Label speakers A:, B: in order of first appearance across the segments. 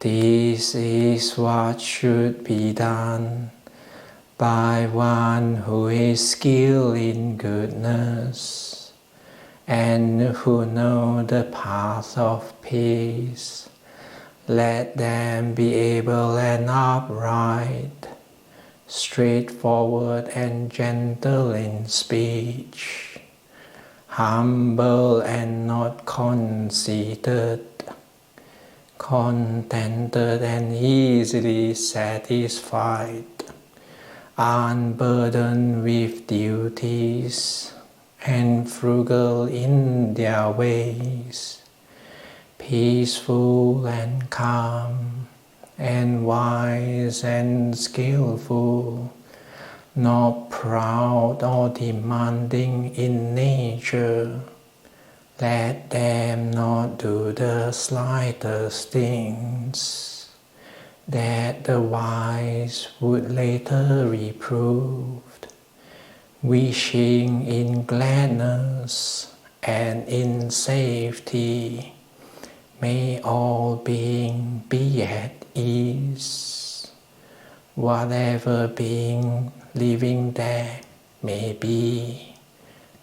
A: This is what should be done by one who is skilled in goodness and who knows the path of peace. Let them be able and upright, straightforward and gentle in speech, humble and not conceited, contented and easily satisfied, unburdened with duties, and frugal in their ways, peaceful and calm, and wise and skillful, not proud or demanding in nature. Let them not do the slightest things that the wise would later reprove, wishing in gladness and in safety. May all beings be at ease. Whatever being living there may be,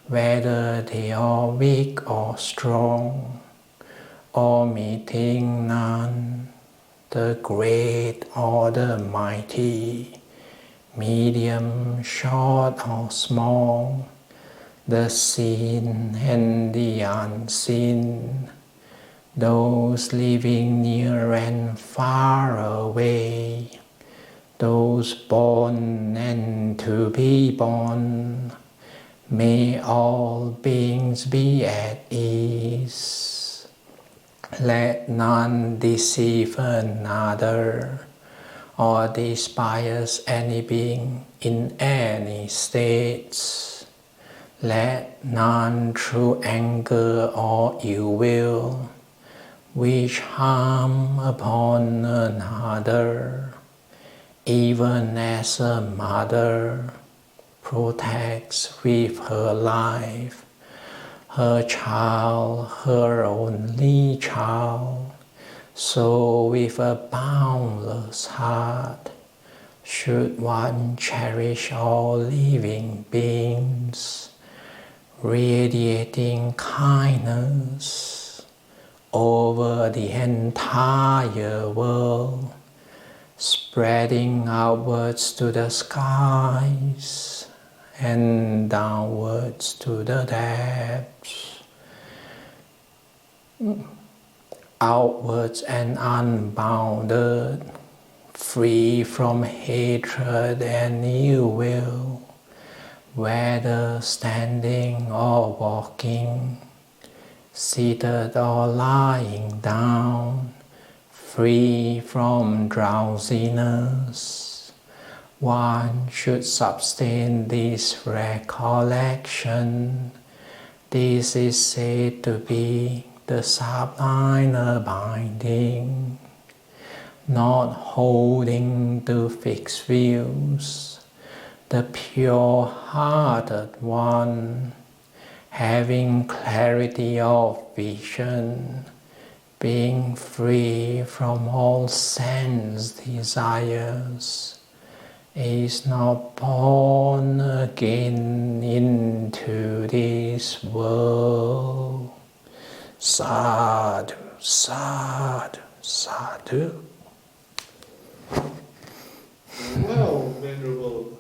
A: whether they are weak or strong, or meeting none, the great or the mighty, medium, short or small, the seen and the unseen, those living near and far away, those born and to be born, may all beings be at ease. Let none deceive another or despise any being in any states. Let none through anger or ill will wish harm upon another, even as a mother protects with her life her child, her only child, so with a boundless heart should one cherish all living beings, radiating kindness over the entire world, spreading outwards to the skies and downwards to the depths, outwards and unbounded, free from hatred and ill will, whether standing or walking, seated or lying down, free from drowsiness. One should sustain this recollection. This is said to be the sublime abiding, not holding to fixed views, the pure-hearted one, having clarity of vision, being free from all sense desires, is not born again into this world. Sadhu, sadhu, sadhu.
B: Well, Venerable,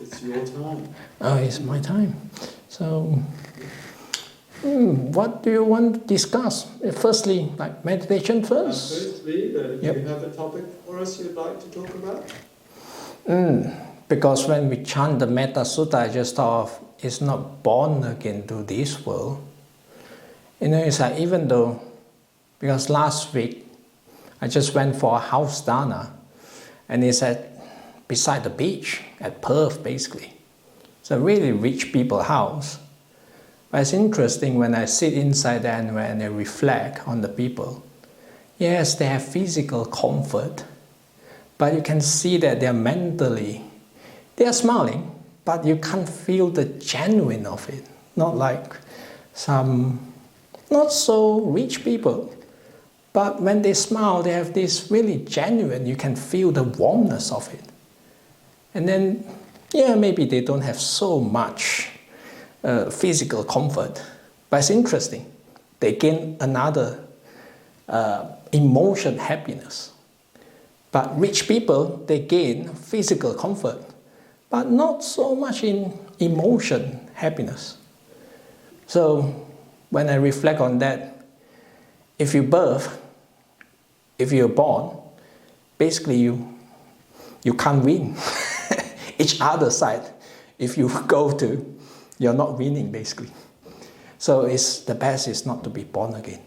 B: it's your time.
A: Oh, it's my time. So, what do you want to discuss? Firstly, like meditation first?
B: Firstly, do you have a topic for us you'd like to talk about?
A: Because when we chant the Metta Sutta, I just thought of, it's not born again to this world. You know, it's like even though, because last week, I just went for a house dana, and it's beside the beach, at Perth basically. It's a really rich people's house. But it's interesting when I sit inside there and when I reflect on the people. Yes, they have physical comfort, but you can see that they are smiling, but you can't feel the genuine of it. Not like some not so rich people, But when they smile, they have this really genuine, you can feel the warmness of it. And then, yeah, maybe they don't have so much physical comfort, but it's interesting. They gain another emotion happiness. But rich people, they gain physical comfort, but not so much in emotion happiness. So when I reflect on that, if you're born, basically you can't win. Each other side, if you go to, you're not winning basically. So the best is not to be born again.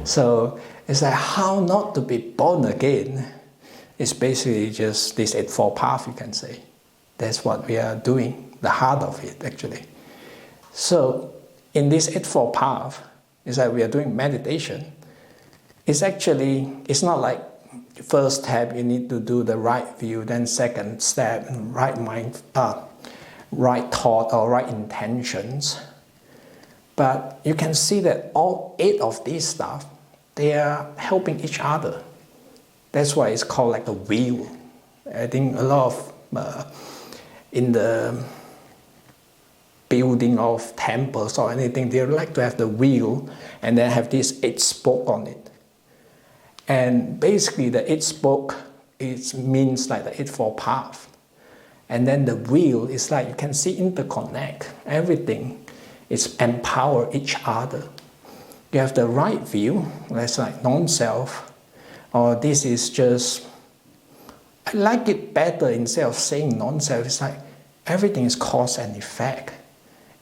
A: So it's like how not to be born again. It's basically just this Eightfold Path, you can say. That's what we are doing, the heart of it actually. So in this Eightfold Path, it's like we are doing meditation. It's not like first step you need to do the right view, then second step, right mind, right thought or right intentions. But you can see that all 8 of these stuff, they are helping each other. That's why it's called like a wheel. I think a lot of, in the building of temples or anything, they like to have the wheel and then have this 8 spoke on it. And basically the 8 spoke, it means like the Eightfold Path. And then the wheel is like, you can see interconnect, everything is empower each other. You have the right view, that's like non-self, or this is just, I like it better instead of saying non-self, it's like everything is cause and effect.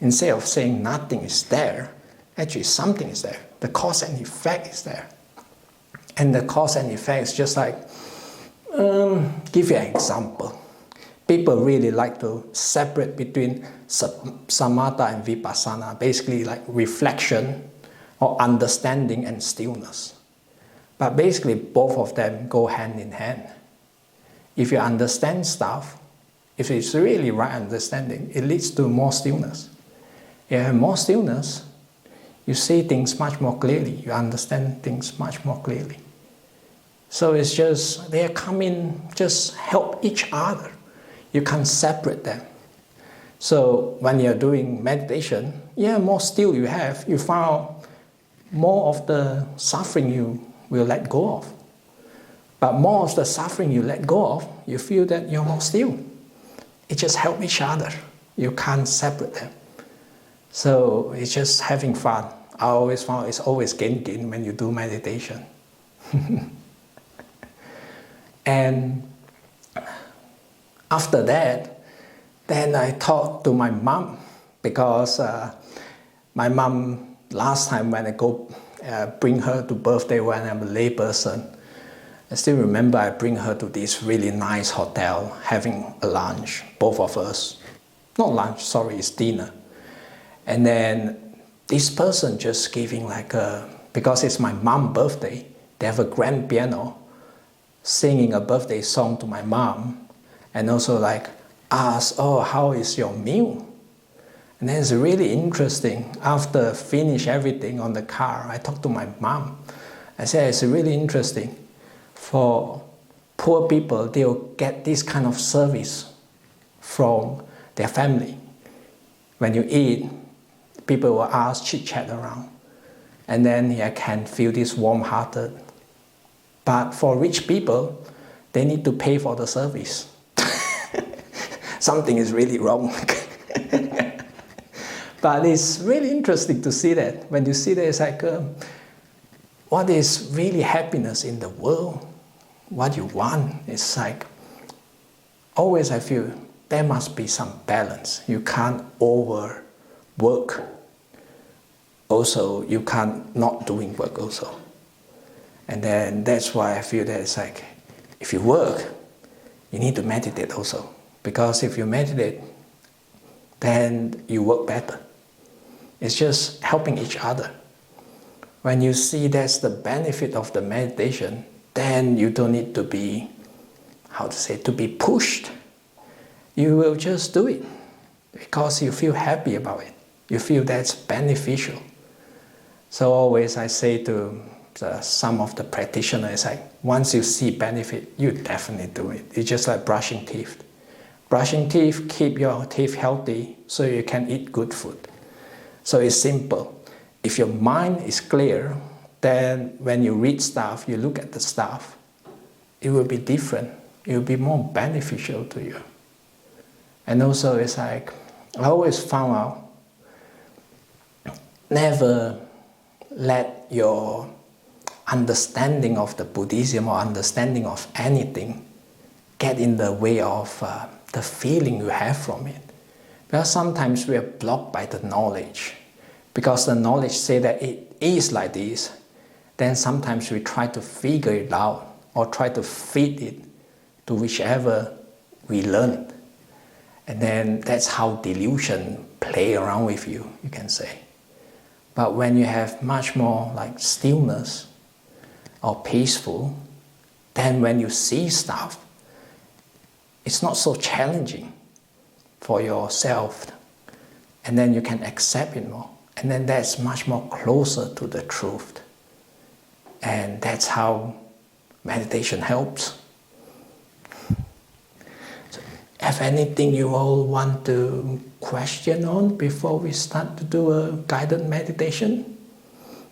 A: Instead of saying nothing is there, actually something is there. The cause and effect is there. And the cause and effect is just like, give you an example. People really like to separate between samatha and vipassana, basically like reflection or understanding and stillness. But basically both of them go hand in hand. If you understand stuff, if it's really right understanding, it leads to more stillness. If you have more stillness, you see things much more clearly, you understand things much more clearly. So it's just, they come in, just help each other. You can't separate them. So when you're doing meditation, more still you have, you found more of the suffering you will let go of. But more of the suffering you let go of, you feel that you're more still. It just helps each other. You can't separate them. So it's just having fun. I always found it's always gain when you do meditation. And after that, then I talked to my mom, because my mom, last time when I go bring her to birthday when I'm a lay person, I still remember I bring her to this really nice hotel, having a lunch, both of us. Not lunch, sorry, it's dinner. And then this person just giving like because it's my mom's birthday, they have a grand piano, singing a birthday song to my mom, and also like ask, oh, how is your meal? And then it's really interesting. After finish everything on the car, I talked to my mom. I said, it's really interesting. For poor people, they'll get this kind of service from their family. When you eat, people will ask, chit-chat around. And then I can feel this warm-hearted. But for rich people, they need to pay for the service. Something is really wrong. But it's really interesting to see that. When you see that, it's like, what is really happiness in the world? What you want? It's like, always I feel there must be some balance. You can't overwork. Also, you can't not doing work also. And then that's why I feel that it's like, if you work, you need to meditate also. Because if you meditate, then you work better. It's just helping each other. When you see that's the benefit of the meditation, then you don't need to be, to be pushed. You will just do it because you feel happy about it. You feel that's beneficial. So always I say to some of the practitioners, like, once you see benefit, you definitely do it. It's just like brushing teeth. Brushing teeth, keep your teeth healthy so you can eat good food. So it's simple. If your mind is clear, then when you read stuff, you look at the stuff, it will be different. It will be more beneficial to you. And also it's like, I always found out, never let your understanding of the Buddhism or understanding of anything get in the way of the feeling you have from it. Because sometimes we are blocked by the knowledge. Because the knowledge say that it is like this, then sometimes we try to figure it out or try to fit it to whichever we learned. And then that's how delusion play around with you, you can say. But when you have much more like stillness or peaceful, then when you see stuff, it's not so challenging for yourself. And then you can accept it more. And then that's much more closer to the truth. And that's how meditation helps. So, have anything you all want to question on before we start to do a guided meditation?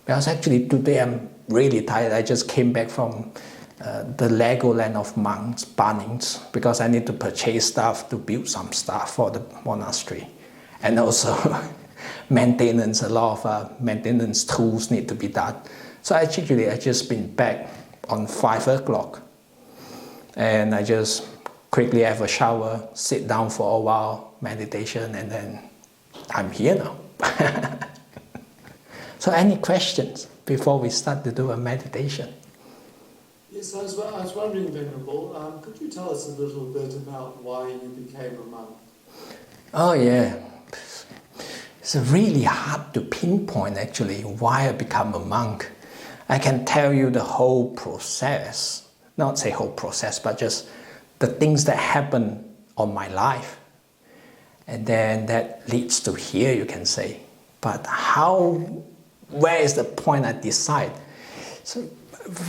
A: Because actually today I'm really tired. I just came back from the Legoland of monks, Bunnings, because I need to purchase stuff to build some stuff for the monastery. And also maintenance, a lot of maintenance tools need to be done. So actually I just been back on 5 o'clock. And I just quickly have a shower, sit down for a while, meditation, and then I'm here now. So any questions before we start to do a meditation?
B: Yes, I was wondering, Venerable, could you tell us a little bit about why you became a monk?
A: Oh yeah, it's really hard to pinpoint actually why I become a monk. I can tell you the whole process, not say whole process, but just the things that happen on my life. And then that leads to here, you can say. But where is the point I decide? So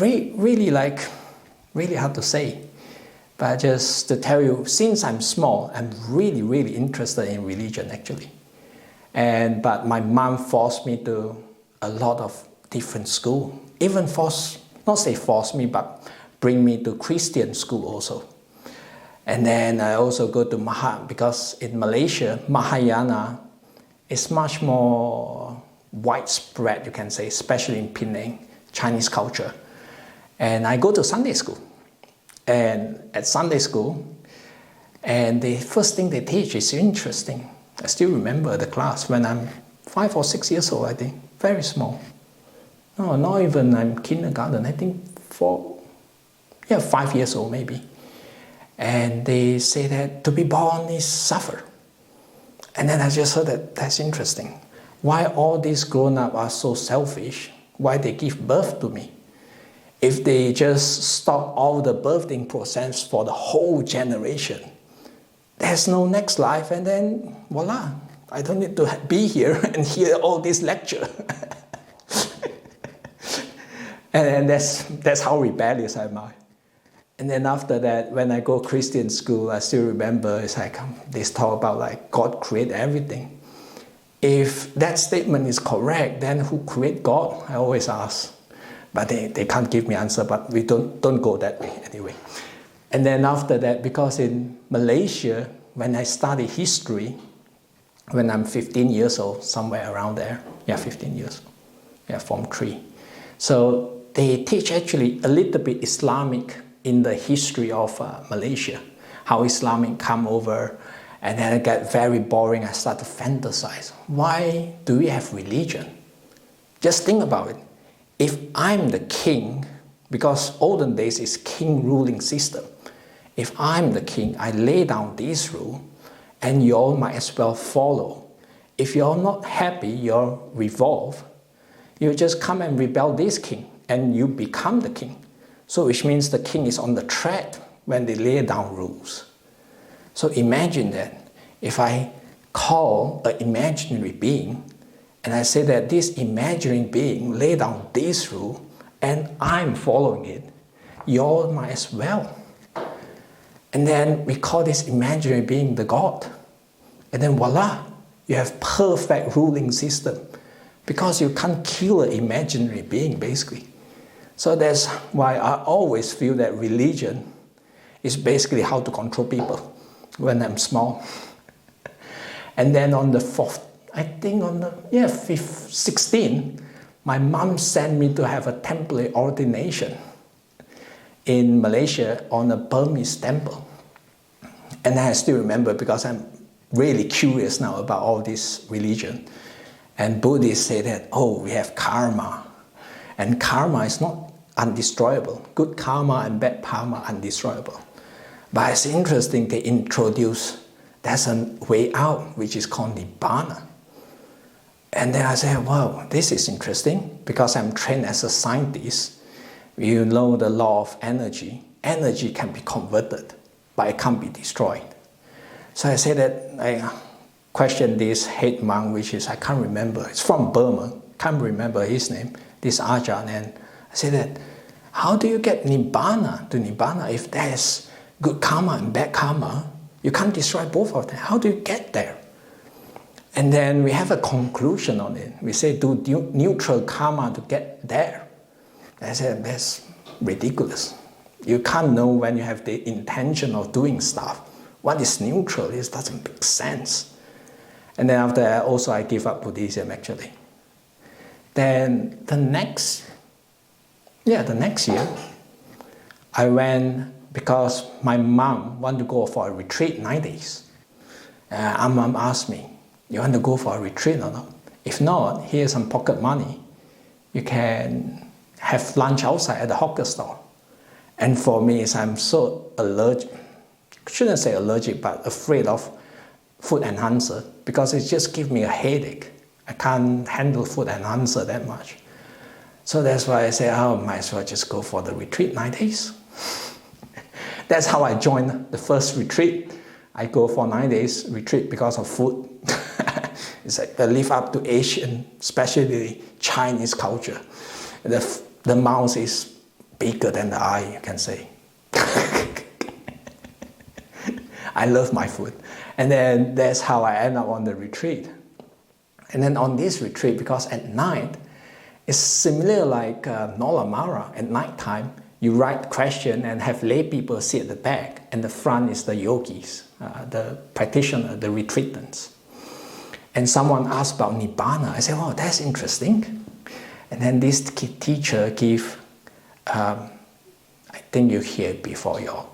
A: really hard to say. But just to tell you, since I'm small, I'm really interested in religion actually. But my mom forced me to a lot of different school. Even not say force me, but bring me to Christian school also. And then I also go to because in Malaysia, Mahayana is much more widespread, you can say, especially in Penang, Chinese culture. And I go to Sunday school. And at Sunday school, and the first thing they teach is interesting. I still remember the class when I'm 5 or 6 years old, I think, very small. No, not even I'm kindergarten, I think 5 years old maybe. And they say that to be born is suffer. And then I just thought that's interesting. Why all these grown-ups are so selfish? Why they give birth to me? If they just stop all the birthing process for the whole generation, there's no next life, and then voila, I don't need to be here and hear all this lecture. and that's how rebellious am I. And then after that, when I go Christian school, I still remember it's like they talk about like God created everything. If that statement is correct, then who created God? I always ask. But they can't give me answer, but we don't go that way anyway. And then after that, because in Malaysia, when I study history, when I'm 15 years old, somewhere around there, 15 years, Form 3. So they teach actually a little bit Islamic in the history of Malaysia, how Islamic come over, and then it got very boring. I start to fantasize. Why do we have religion? Just think about it. If I'm the king, because olden days is king ruling system, if I'm the king, I lay down this rule, and you all might as well follow. If you're not happy, you're revolve, you just come and rebel this king, and you become the king. So which means the king is on the threat when they lay down rules. So imagine that if I call an imaginary being, And I say that this imaginary being laid down this rule and I'm following it. You all might as well. And then we call this imaginary being the God. And then voila, you have perfect ruling system. Because you can't kill an imaginary being, basically. So that's why I always feel that religion is basically how to control people when I'm small. And then on the 4th, I think on the 5th, 16, my mom sent me to have a temporary ordination in Malaysia on a Burmese temple. And I still remember because I'm really curious now about all this religion. And Buddhists say that, oh, we have karma. And karma is not undestroyable. Good karma and bad karma are undestroyable. But it's interesting they introduce, there's a way out which is called Nibbana. And then I say, wow, this is interesting because I'm trained as a scientist. You know the law of energy. Energy can be converted, but it can't be destroyed. So I say that I question this head monk, which is, I can't remember, it's from Burma, can't remember his name, this Ajahn, and I say that, how do you get Nibbana to Nibbana if there's good karma and bad karma? You can't destroy both of them. How do you get there? And then we have a conclusion on it. We say, do neutral karma to get there. I said, that's ridiculous. You can't know when you have the intention of doing stuff. What is neutral? It doesn't make sense. And then after that, also I give up Buddhism actually. Then the next year, I went because my mom wanted to go for a retreat 9 days. Our mom asked me, you want to go for a retreat or not? If not, here's some pocket money. You can have lunch outside at the hawker store. And for me, I'm so allergic, shouldn't say allergic, but afraid of food enhancer because it just gives me a headache. I can't handle food enhancer that much. So that's why I say, oh, might as well just go for the retreat 9 days. That's how I joined the first retreat. I go for 9 days retreat because of food. It's like I live up to Asian, especially Chinese culture. The mouth is bigger than the eye, you can say. I love my food. And then that's how I end up on the retreat. And then on this retreat, because at night, it's similar like Nola Mara. At night time, you write question and have lay people sit at the back, and the front is the yogis, the practitioner, the retreatants. And someone asked about Nibbana. I said, oh, that's interesting. And then this teacher give, I think you hear it before y'all,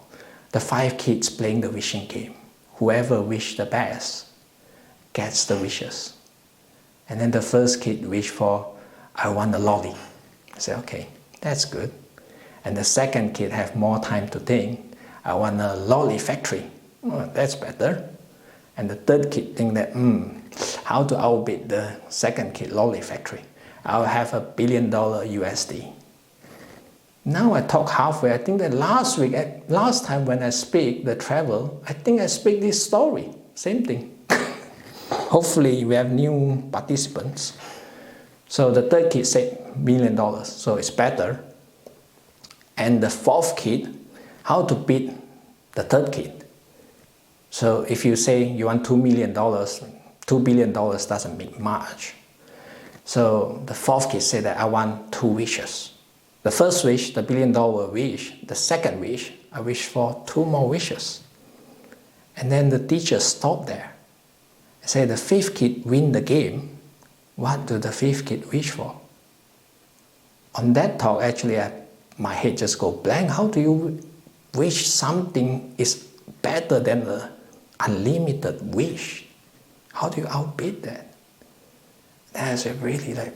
A: the 5 kids playing the wishing game. Whoever wished the best gets the wishes. And then the first kid wished for, I want a lolly. I said, okay, that's good. And the second kid have more time to think, I want a lolly factory. Oh, that's better. And the third kid think that, how to outbid the second kid lolly factory? I'll have $1 billion USD. Now I talk halfway. I think that last time when I speak the travel, I think I speak this story. Same thing. Hopefully we have new participants. So the third kid said $1 million, so it's better. And the fourth kid, how to beat the third kid. So if you say you want $2 million, $2 billion doesn't mean much. So the fourth kid said that I want 2 wishes. The first wish, the $1 billion wish. The second wish, I wish for 2 more wishes. And then the teacher stopped there. I said, the 5th kid win the game. What do the 5th kid wish for? On that talk, actually, my head just go blank. How do you wish something is better than an unlimited wish? How do you outbid that? That's really like,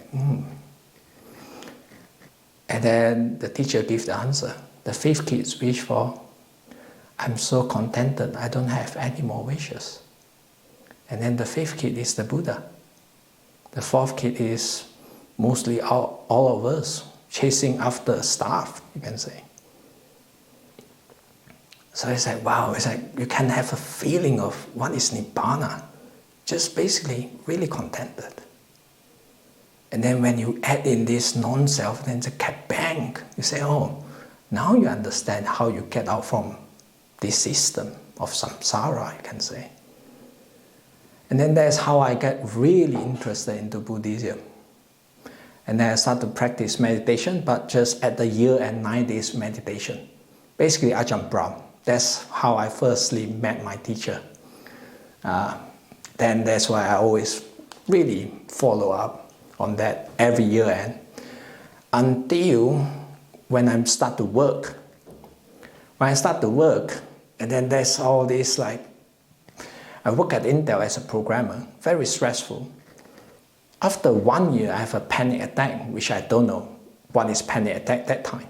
A: And then the teacher gives the answer. The 5th kid's wish for, I'm so contented, I don't have any more wishes. And then the 5th kid is the Buddha. The 4th kid is mostly all of us chasing after stuff, you can say. So it's like, wow, it's like you can have a feeling of what is Nibbana. Just basically really contented. And then when you add in this non-self, then it's a bang. You say, oh, now you understand how you get out from this system of samsara, you can say. And then that's how I get really interested into Buddhism. And then I start to practice meditation, but just at the year and 9 days meditation. Basically, Ajahn Brahm. That's how I firstly met my teacher. Then that's why I always really follow up on that every year end. Until when I start to work. When I start to work, and then there's all this like, I work at Intel as a programmer, very stressful. After 1 year, I have a panic attack, which I don't know what is panic attack that time.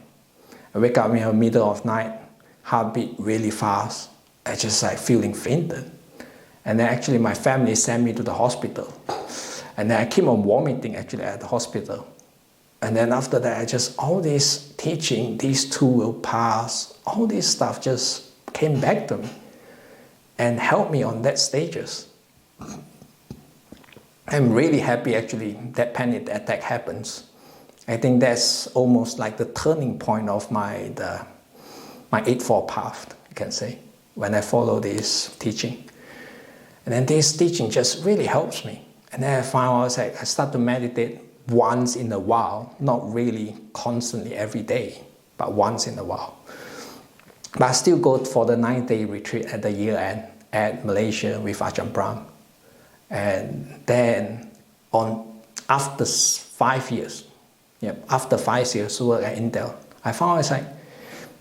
A: I wake up in the middle of night, heartbeat really fast. I just like feeling fainted. And then actually my family sent me to the hospital. And then I keep on vomiting actually at the hospital. And then after that, I just, all this teaching, these two will pass, all this stuff just came back to me and helped me on that stages. I'm really happy actually that panic attack happens. I think that's almost like the turning point of my Eightfold Path, you can say, when I follow this teaching. And then this teaching just really helps me. And then I found out I start to meditate once in a while, not really constantly every day, but once in a while. But I still go for the 9-day retreat at the year end at Malaysia with Ajahn Brahm. And then after 5 years, after 5 years work at Intel, I found it's like,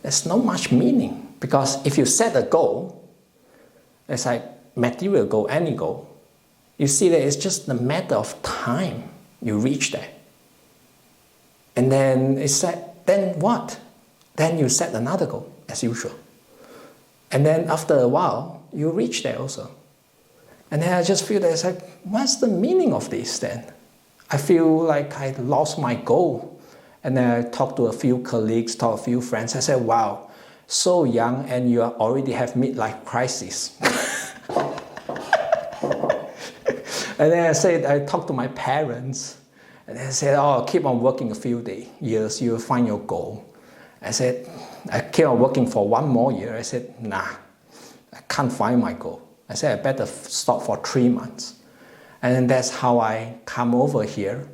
A: there's not much meaning. Because if you set a goal, it's like material goal, any goal, you see that it's just a matter of time you reach there. And then it's like, then what? Then you set another goal, as usual. And then after a while, you reach there also. And then I just feel that it's like, what's the meaning of this then? I feel like I lost my goal. And then I talked to a few colleagues, talked to a few friends. I said, wow, so young and you already have midlife crisis. And then I talked to my parents. And they said, oh, keep on working a few years, you'll find your goal. I said, I keep on working for 1 more year. I said, nah, I can't find my goal. I said, I better stop for 3 months. And then that's how I come over here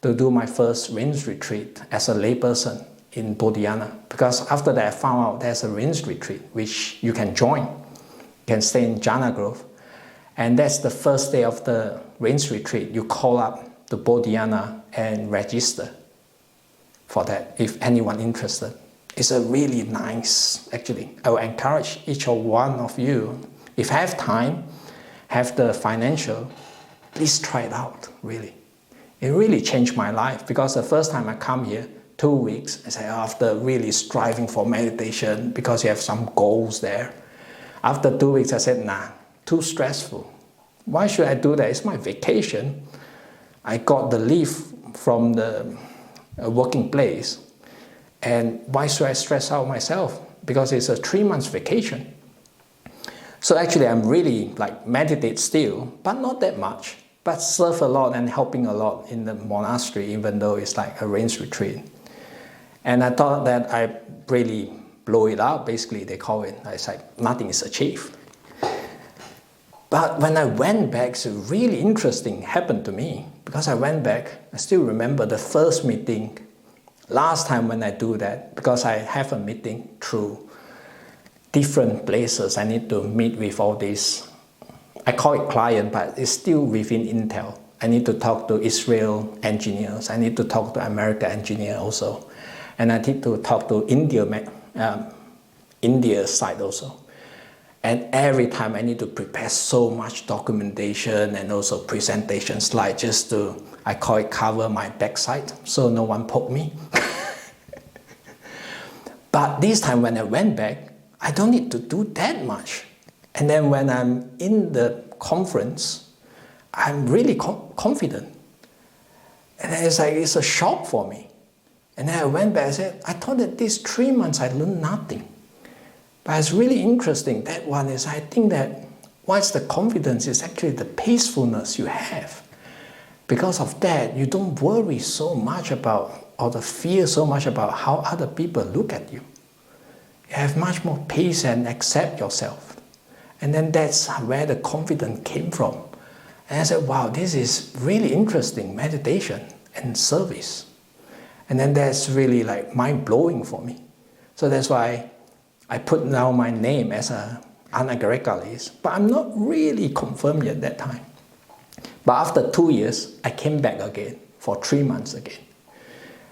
A: to do my first rinse retreat as a layperson in Bodhinyana. Because after that, I found out there's a rinse retreat, which you can join. You can stay in Jhana Grove. And that's the first day of the rinse retreat. You call up the Bodhinyana and register for that, if anyone interested. It's a really nice, actually. I will encourage each one of you, if you have time, have the financial, please try it out, really. It really changed my life, because the first time I come here, 2 weeks, I say, after really striving for meditation, because you have some goals there. After 2 weeks, I said, nah, too stressful. Why should I do that? It's my vacation. I got the leave from the working place. And why should I stress out myself? Because it's a 3 months vacation. So actually, I'm really like meditate still, but not that much. But serve a lot and helping a lot in the monastery, even though it's like a rinse retreat. And I thought that I really blow it out, basically they call it. It's like nothing is achieved. But when I went back, it's really interesting happened to me. Because I went back, I still remember the first meeting, last time when I do that, because I have a meeting through different places. I need to meet with all these, I call it client, but it's still within Intel. I need to talk to Israel engineers. I need to talk to American engineers also. And I need to talk to India side also. And every time I need to prepare so much documentation and also presentation slides just to, I call it cover my backside so no one poke me. But this time when I went back, I don't need to do that much. And then when I'm in the conference, I'm really confident. And it's like, it's a shock for me. And then I went back and said, I thought that these 3 months I learned nothing. But it's really interesting. That one is, I think that what's the confidence is actually the peacefulness you have. Because of that, you don't worry so much about, or the fear so much about how other people look at you. You have much more peace and accept yourself. And then that's where the confidence came from. And I said, wow, this is really interesting, meditation and service. And then that's really like mind-blowing for me. So that's why I put now my name as a Anagarikalis, but I'm not really confirmed yet that time. But after 2 years, I came back again for 3 months again.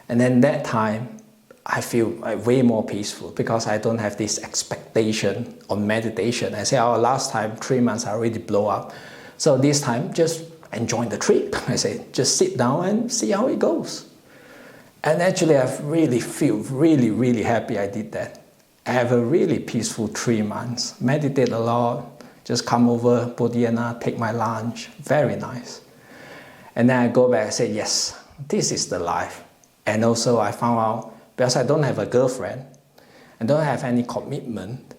A: And then that time, I feel way more peaceful because I don't have this expectation on meditation. I say, oh, last time, 3 months, I already blow up. So this time, just enjoy the trip. I say, just sit down and see how it goes. And actually, I really feel really happy I did that. I have a really peaceful 3 months. Meditate a lot, just come over, Bodhinyana, take my lunch. Very nice. And then I go back and say, yes, this is the life. And also I found out, because I don't have a girlfriend, I don't have any commitment,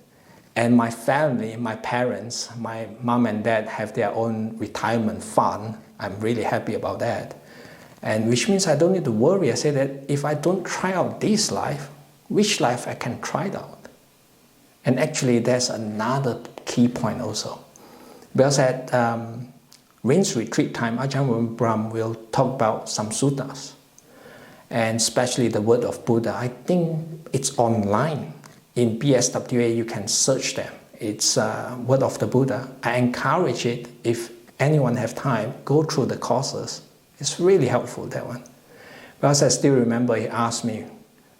A: and my family, my parents, my mom and dad have their own retirement fund. I'm really happy about that. And which means I don't need to worry. I say that if I don't try out this life, which life I can try it out? And actually that's another key point also. Because at Rains Retreat time, Ajahn Brahm will talk about some suttas, and especially the word of Buddha. I think it's online. In BSWA, you can search them. It's word of the Buddha. I encourage it. If anyone have time, go through the courses. It's really helpful, that one. Because I still remember he asked me,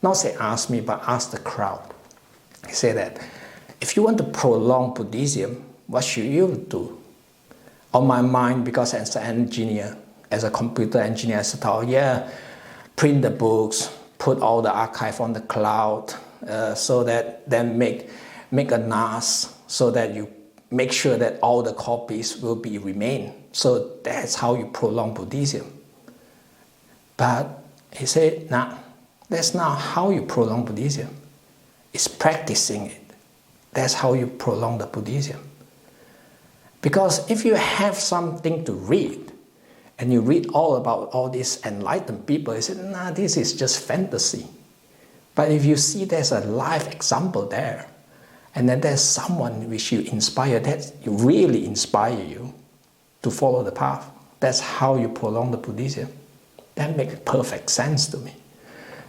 A: not say asked me, but asked the crowd. He said that, if you want to prolong Buddhism, what should you do? On my mind, because as an engineer, as a computer engineer, I thought, yeah, print the books, put all the archive on the cloud, so that then make a NAS, so that you make sure that all the copies will be remain. So that's how you prolong Buddhism. But he said, nah, that's not how you prolong Buddhism. It's practicing it. That's how you prolong the Buddhism. Because if you have something to read, and you read all about all these enlightened people, you say, nah, this is just fantasy. But if you see there's a live example there, and then there's someone which you inspire, that really inspire you to follow the path, that's how you prolong the Buddhism. That makes perfect sense to me.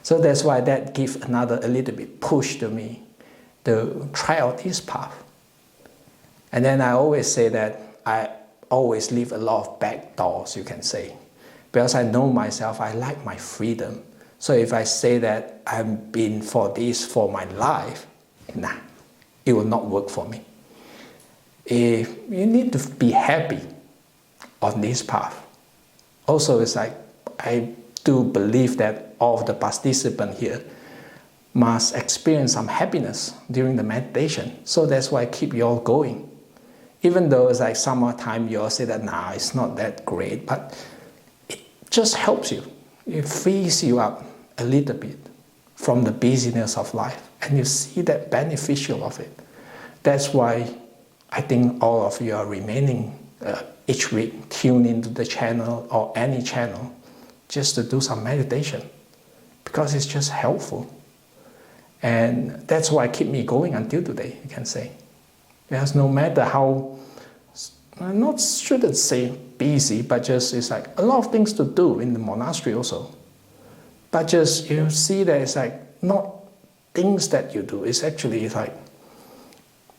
A: So that's why that gives a little bit push to me to try out this path. And then I always say that I always leave a lot of back doors, you can say. Because I know myself, I like my freedom. So if I say that I've been for this for my life, nah, it will not work for me. You need to be happy on this path. Also, it's like, I do believe that all of the participants here must experience some happiness during the meditation. So that's why I keep you all going. Even though it's like summertime, you all say that, nah, it's not that great, but it just helps you. It frees you up a little bit from the busyness of life, and you see that beneficial of it. That's why I think all of you are remaining each week, tune into the channel or any channel just to do some meditation, because it's just helpful. And that's why it keep me going until today, you can say. Because no matter how, shouldn't say busy, but just it's like a lot of things to do in the monastery also. But just you see that it's like not things that you do, it's actually like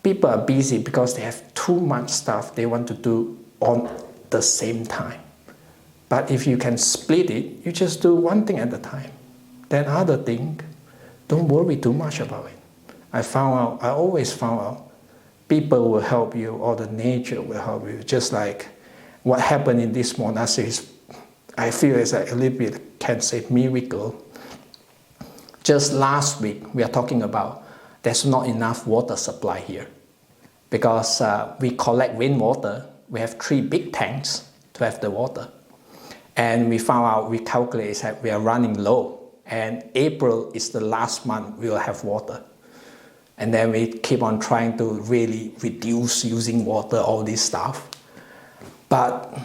A: people are busy because they have too much stuff they want to do on the same time. But if you can split it, you just do one thing at a time. Then other thing, don't worry too much about it. I always found out, people will help you, or the nature will help you. Just like what happened in this monastery, I feel it's like a little bit, can say, miracle. Just last week, we are talking about there's not enough water supply here. Because we collect rainwater, we have 3 big tanks to have the water. And we found out, we calculate that we are running low. And April is the last month we will have water. And then we keep on trying to really reduce using water, all this stuff. But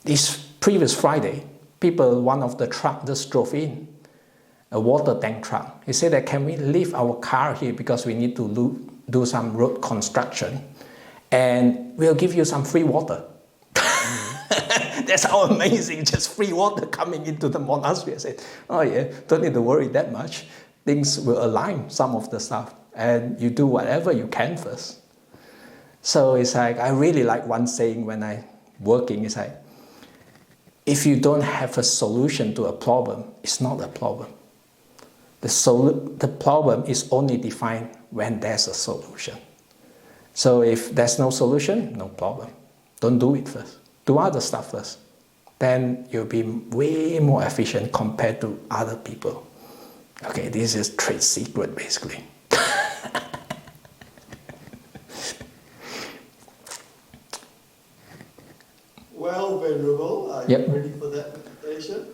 A: this previous Friday, one of the truck just drove in, a water tank truck. He said that, can we leave our car here because we need to do some road construction, and we'll give you some free water. That's how amazing, just free water coming into the monastery. I said, oh yeah, don't need to worry that much. Things will align, some of the stuff, and you do whatever you can first. So it's like, I really like one saying when I'm working, it's like, if you don't have a solution to a problem, it's not a problem. The problem is only defined when there's a solution. So if there's no solution, no problem. Don't do it first. Do other stuff first. Then you'll be way more efficient compared to other people. Okay, this is trade secret basically.
B: Well, Venerable, are you ready for that meditation?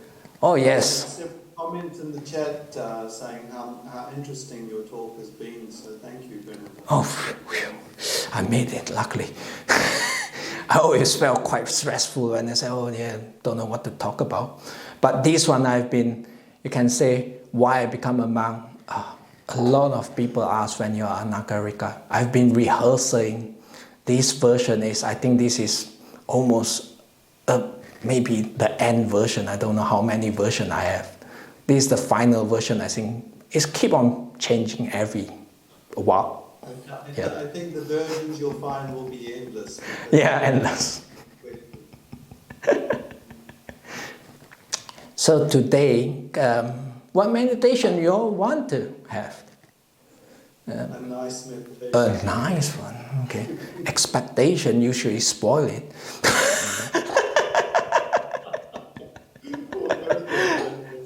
A: Oh, yes.
B: Comments in the chat saying how interesting your talk has been, so thank you, Venerable.
A: Oh, whew. I made it, luckily. I always felt quite stressful when I say, oh yeah, don't know what to talk about. But this one you can say, why I become a monk. A lot of people ask when you're anagarika. I've been rehearsing. This version I think this is almost maybe the end version. I don't know how many versions I have. This is the final version, I think. It's keep on changing every while.
B: I think the versions you'll find will be endless.
A: Yeah, endless. So today, what meditation you all want to have?
B: A nice meditation.
A: A nice one, okay. Expectation usually spoil it.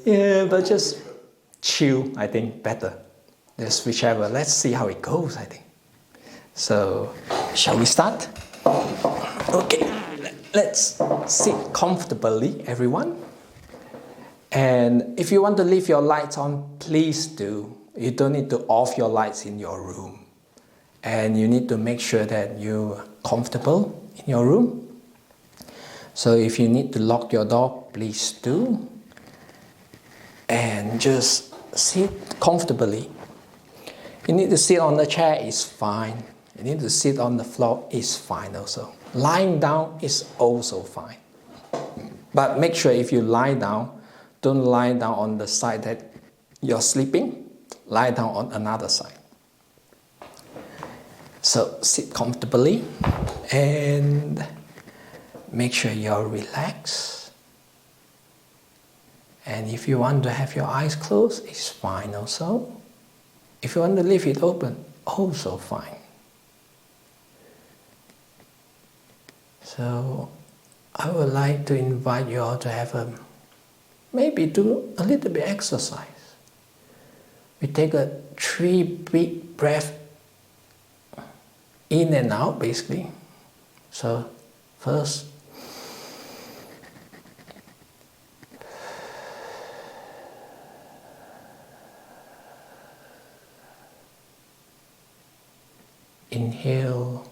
A: Yeah, but just chill, I think, better. Just whichever. Let's see how it goes, I think. So, shall we start? Okay, let's sit comfortably, everyone. And if you want to leave your lights on, please do. You don't need to off your lights in your room. And you need to make sure that you're comfortable in your room. So if you need to lock your door, please do. And just sit comfortably. You need to sit on the chair, it's fine. You need to sit on the floor, it's fine also. Lying down is also fine. But make sure if you lie down, don't lie down on the side that you're sleeping. Lie down on another side. So sit comfortably and make sure you're relaxed. And if you want to have your eyes closed, it's fine also. If you want to leave it open, also fine. So I would like to invite you all to have maybe do a little bit exercise. We take 3 big breaths in and out basically. So first, inhale,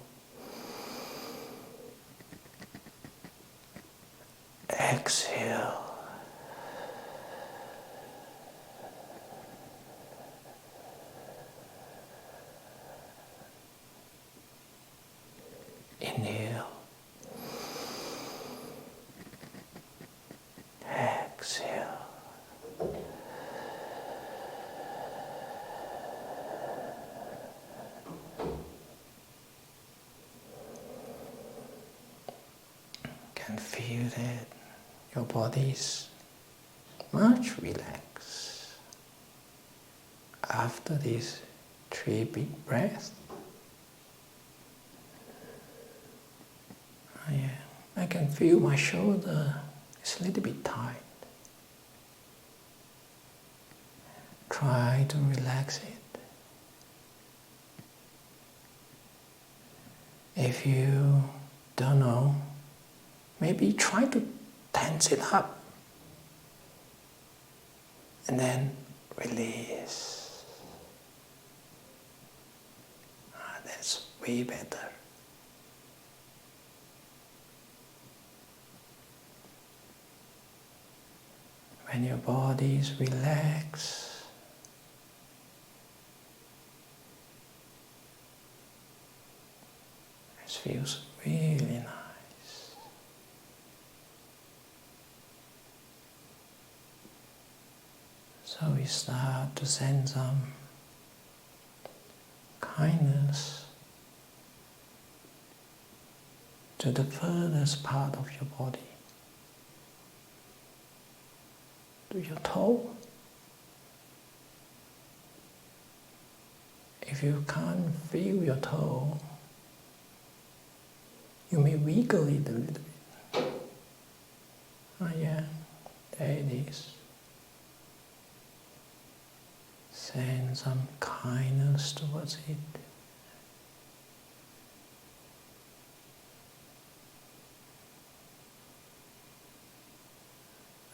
A: exhale, inhale, exhale. Can feel that your body is much relaxed after these 3 big breaths. I can feel my shoulder is a little bit tight. Try to relax it. If you don't know, maybe try to tense it up and then release. That's way better. When your body is relaxed, it feels really nice. So we start to send some kindness to the furthest part of your body, to your toe. If you can't feel your toe, you may wiggle it a little bit. Oh yeah, there it is. Send some kindness towards it.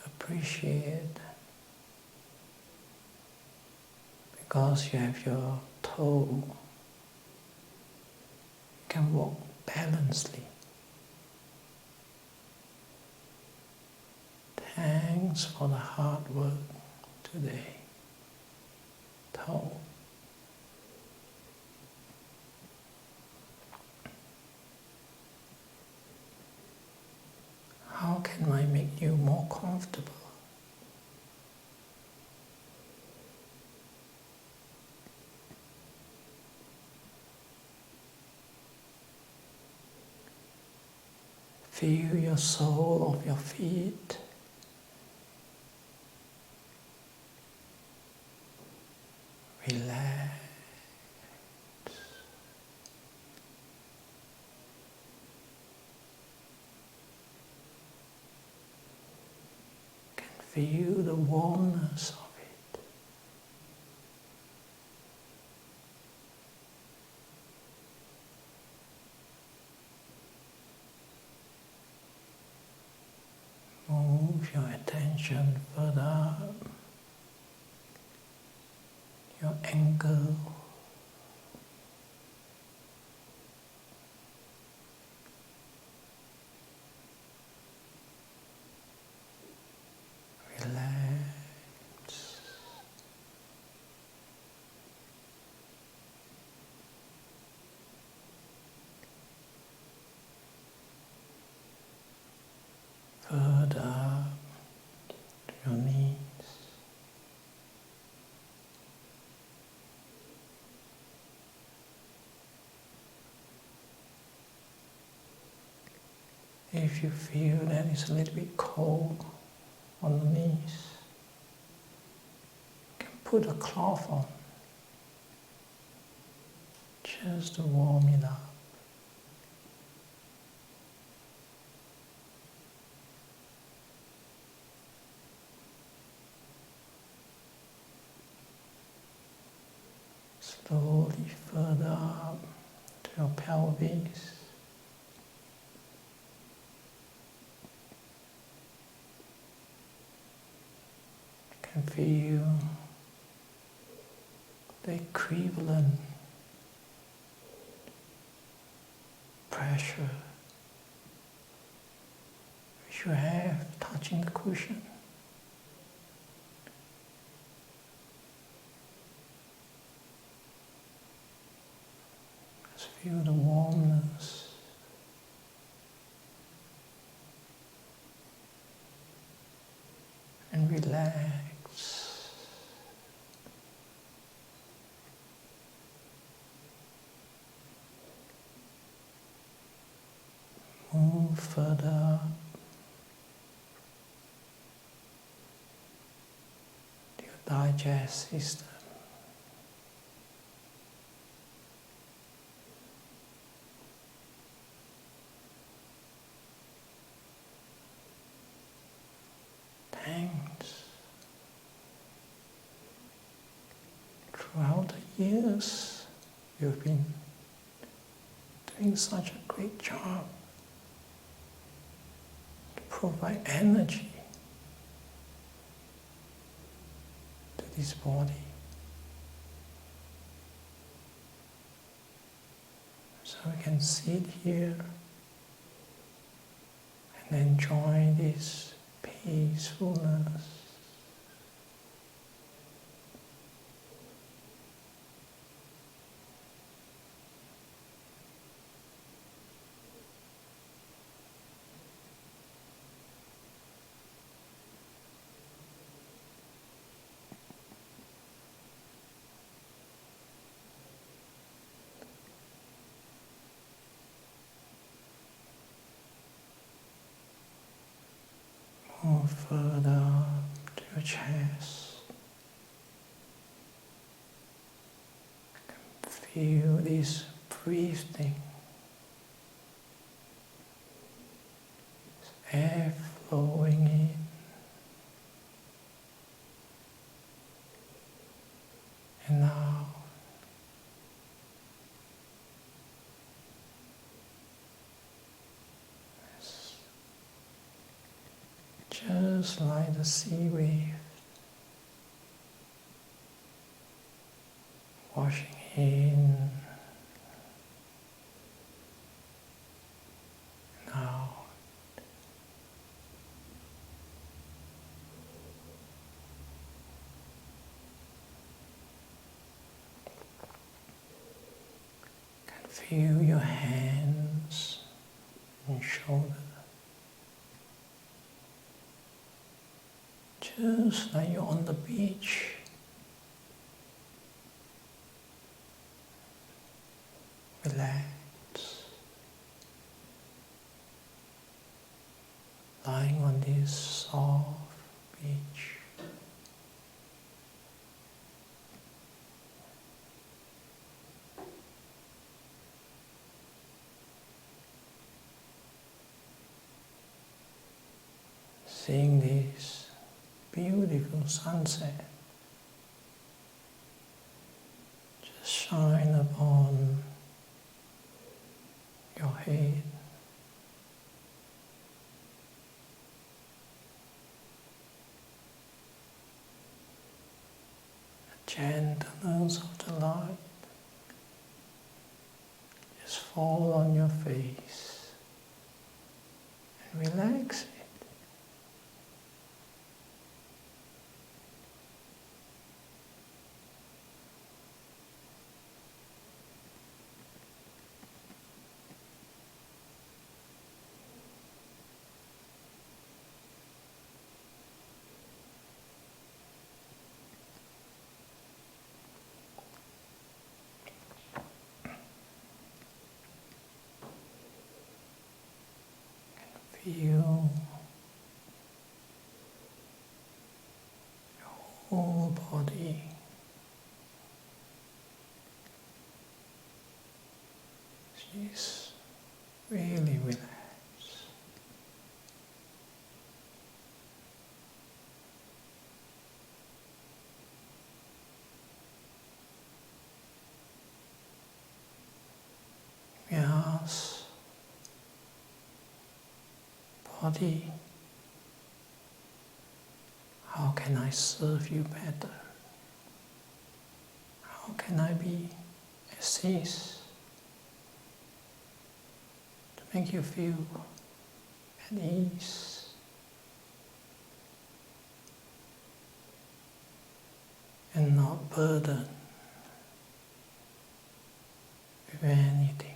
A: Appreciate, because you have your toe, you can walk balancedly. Thanks for the hard work today, toe. How can I make you more comfortable? Feel your sole of your feet. Relax. Feel the warmness of it. Move your attention further up, your ankle. Relax. Further up to your knees. If you feel that it's a little bit cold on the knees, you can put a cloth on just to warm it up. Slowly further up to your pelvis. You can feel the equivalent pressure which you have touching the cushion. Just feel the warmness. And relax. Move further to your digest system. Thanks. Throughout the years, you've been doing such a great job to provide energy to this body. So we can sit here and enjoy this peacefulness, Move further up to your chest. Feel this breathing. Air flowing in and out. Just like the sea wave washing in and out. Feel your hands and shoulders, just like you're on the beach. Relax, lying on this soft beach. Seeing this beautiful sunset just shine upon your head. The gentleness of the light just fall on your face and relax it. Feel your whole body is really relaxed. We ask body, how can I serve you better? How can I be assist to make you feel at ease? And not burdened with anything.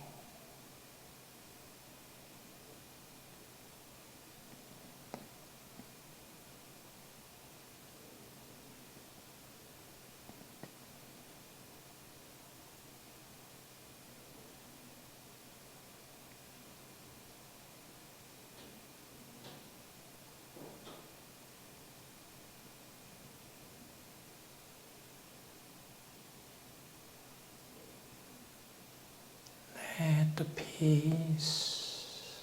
A: Let the peace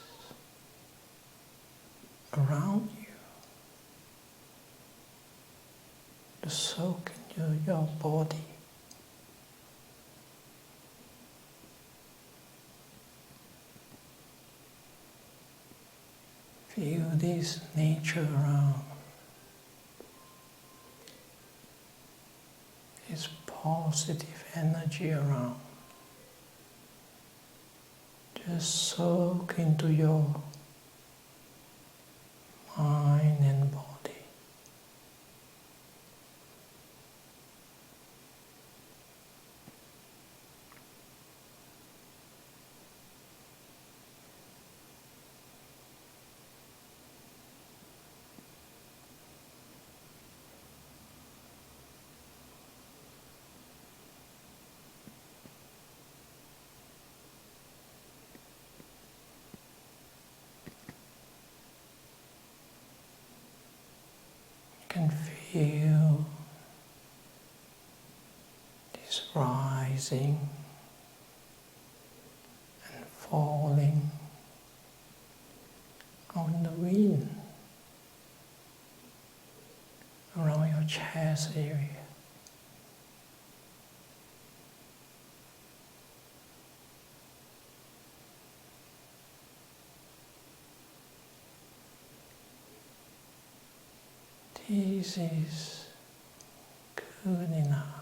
A: around you to soak into your body. Feel this nature around. This positive energy around. Just soak into your mind and body. feel this rising and falling on the wind around your chest area. This is good enough.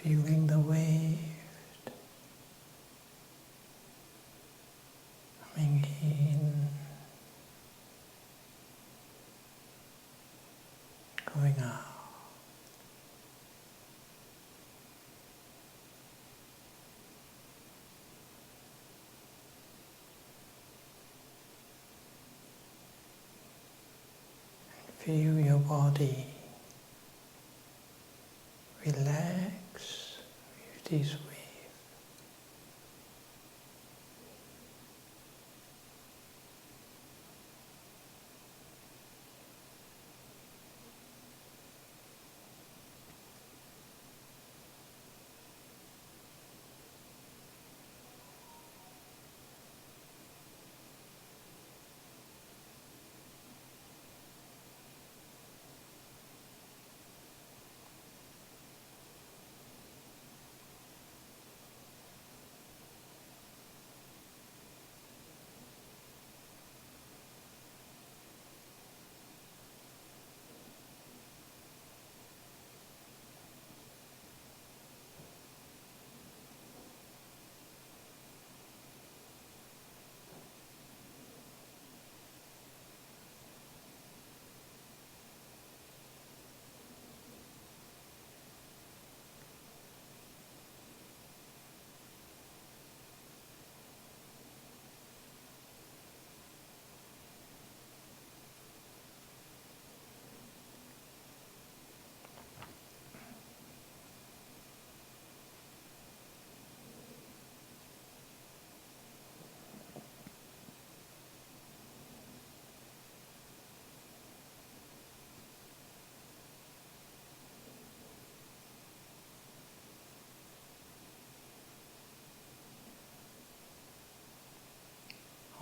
A: Feeling the wave coming in, going out. Feel your body relax with this wave.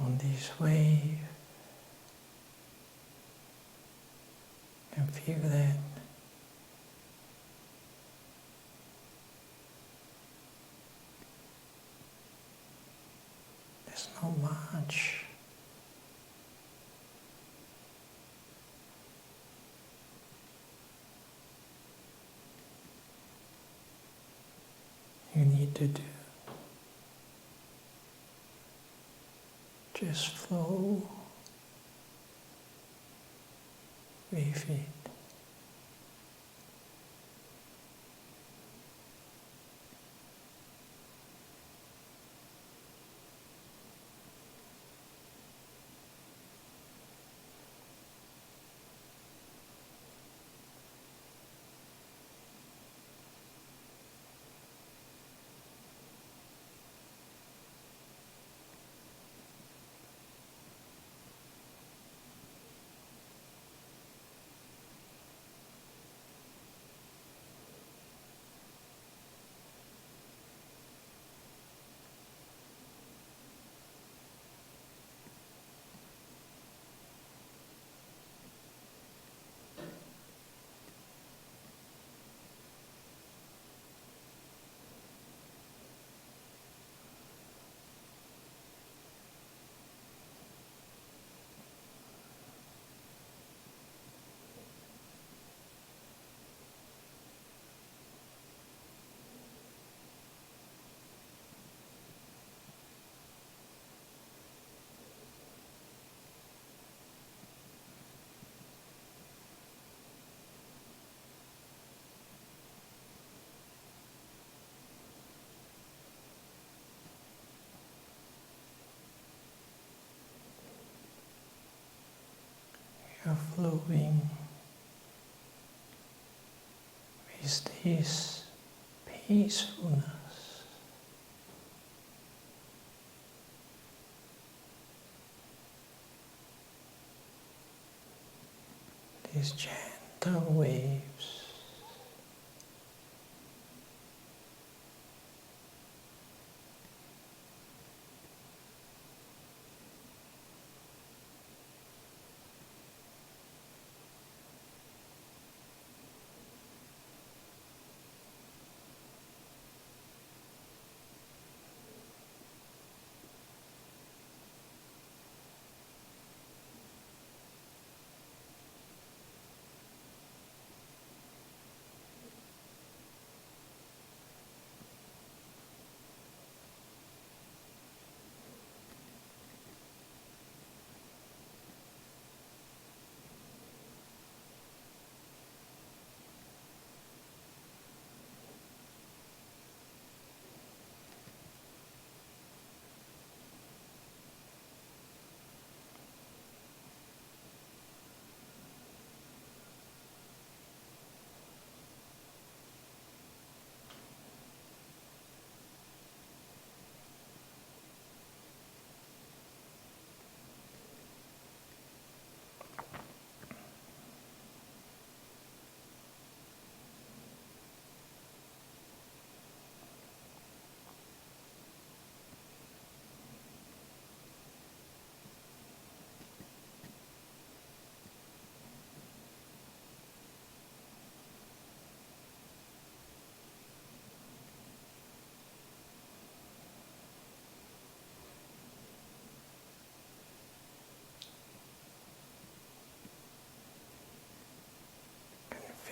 A: On this wave, you can feel that there's not much you need to do. Just flow with it. are flowing with this peacefulness. These gentle waves.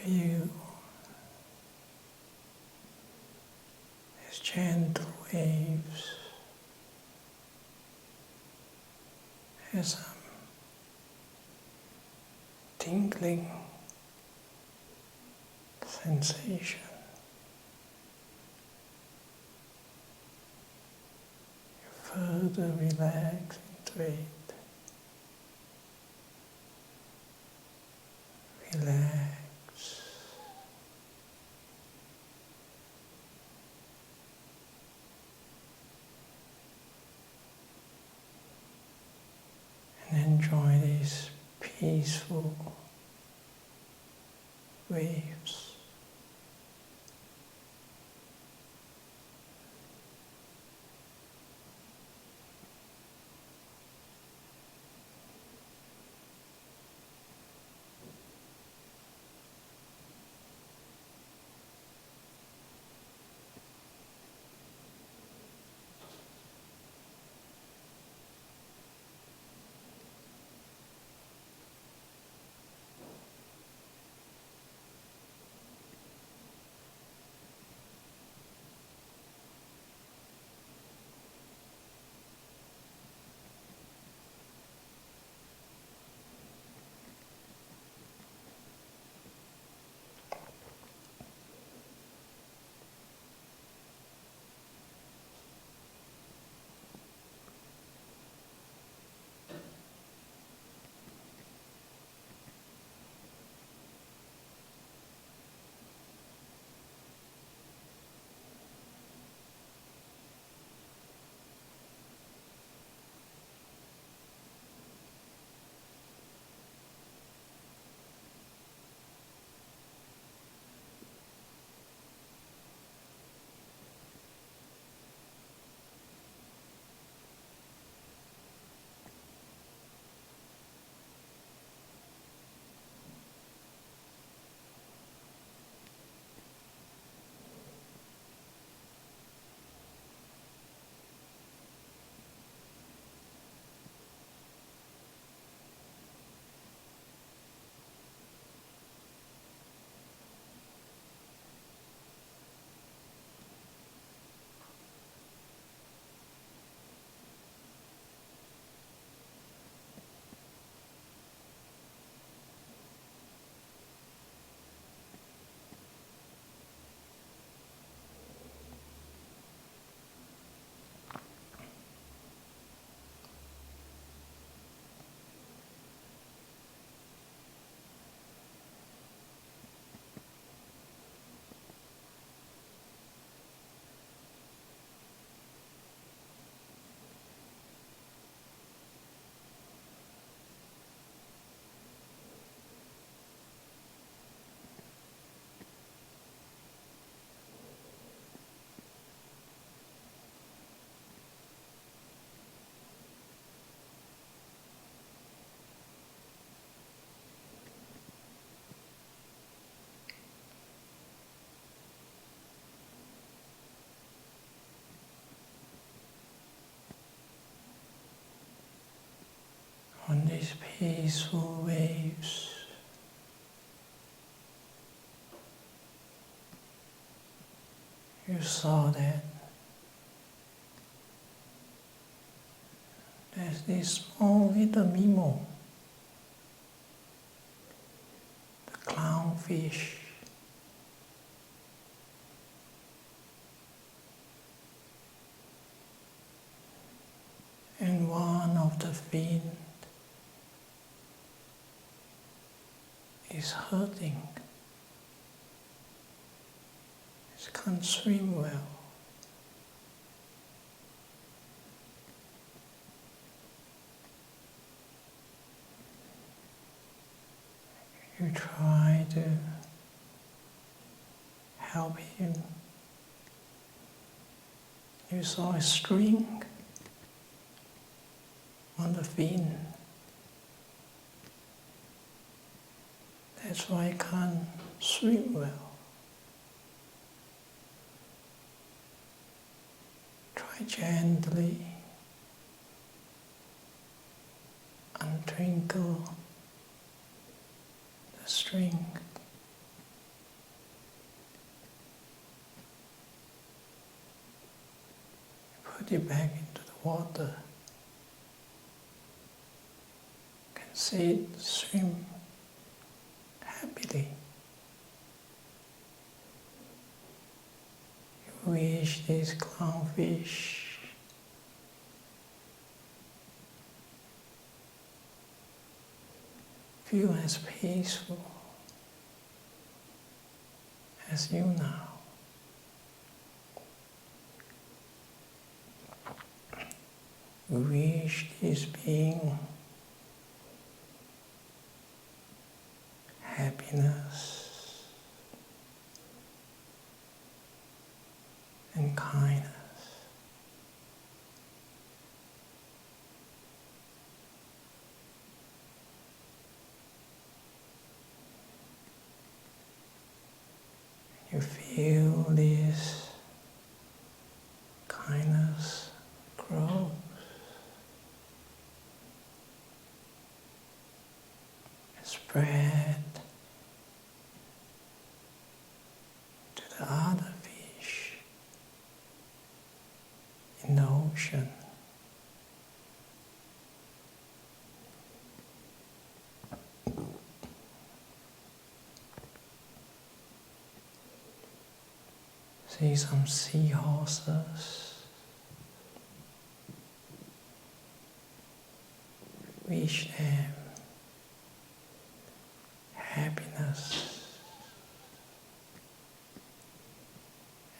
A: Feel these gentle waves as some tingling sensation. You further relax into it. Relax. And enjoy these peaceful waves. these peaceful waves. You saw that there's this small little Mimo, the clownfish. And one of the fins is hurting. It can't swim well. You try to help him. You saw a string on the fin. That's why I can't swim well. Try gently untwinkle the string. Put it back into the water. See it swim happily. You wish this clownfish feel as peaceful as you now. You wish this being happiness and kindness. You feel this kindness grow. Spread to the other fish in the ocean. See some seahorses. Wish them happiness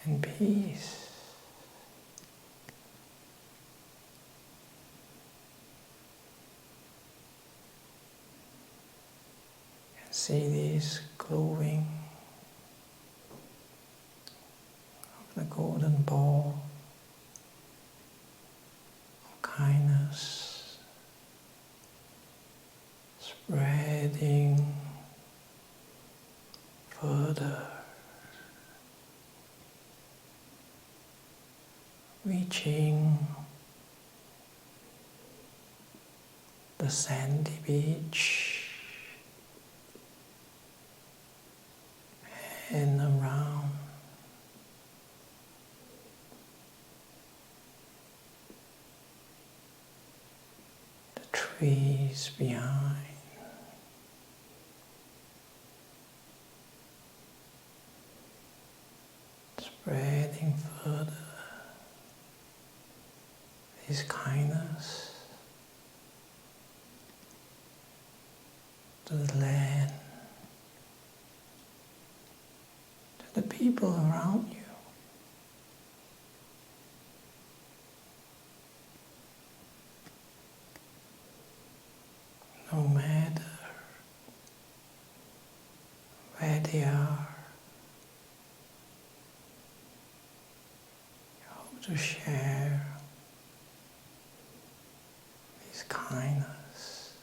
A: and peace. And see this glowing of the golden ball of kindness spreading further, reaching the sandy beach and around the trees behind. Spreading further this kindness to the land, to the people around you. No matter where they are, to share this kindness.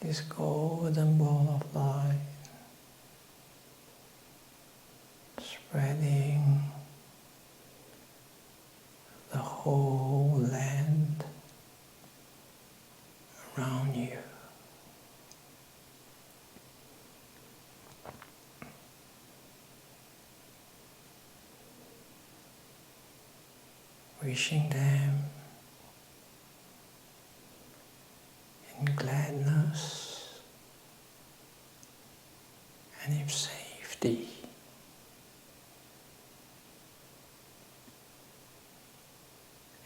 A: This golden ball of light spreading whole land around you. Wishing them in gladness and in safety.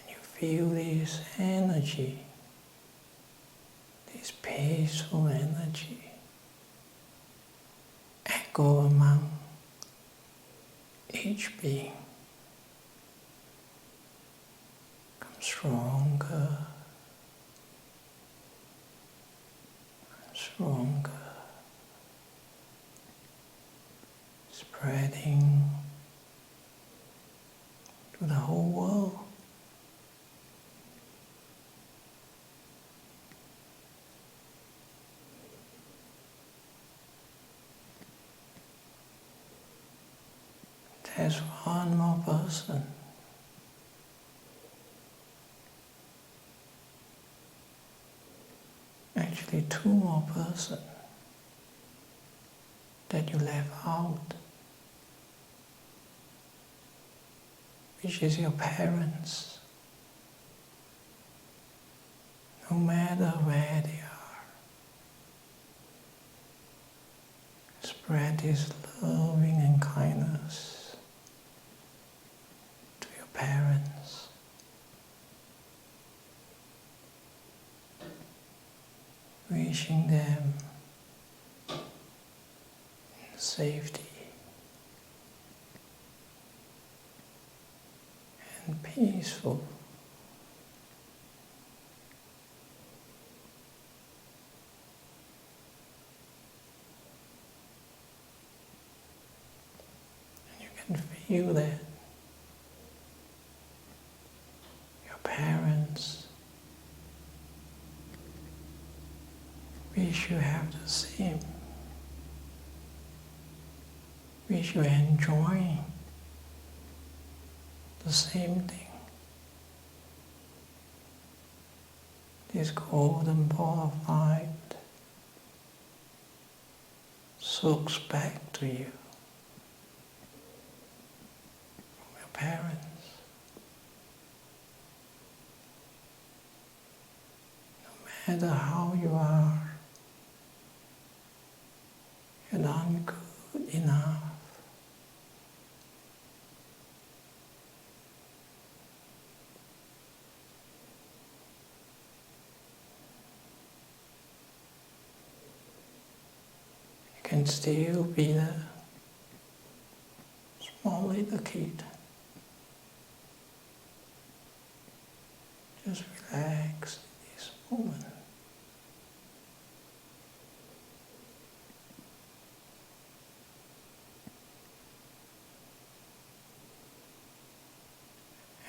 A: And you feel this energy, this peaceful energy, echo among each being. Stronger, stronger, spreading to the whole world. There's one more person. Actually, two more persons that you left out, which is your parents. No matter where they are, spread this loving and kindness to your parents. Wishing them safety and peaceful. And you can feel that your parents wish you have the same. Wish you enjoy the same thing. This golden ball of light soaks back to you from your parents. No matter how you are, you're not good enough. You can still be the small little kid. Just relax in this moment.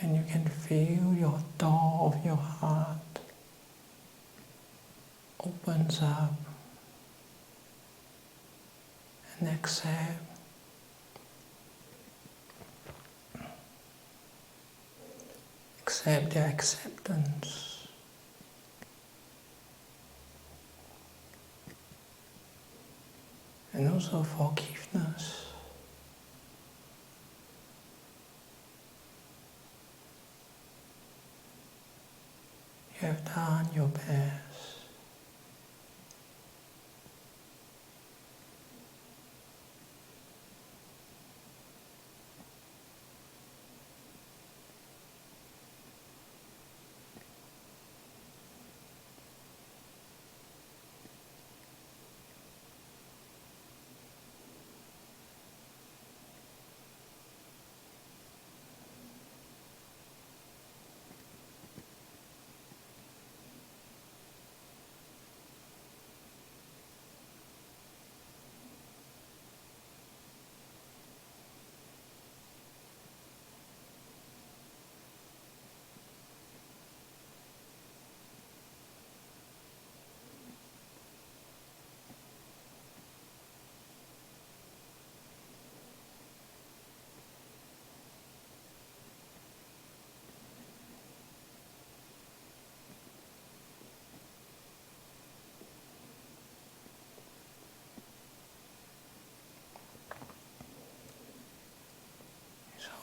A: And you can feel your door of your heart opens up and accept the acceptance. And also forgiveness. You have done your best.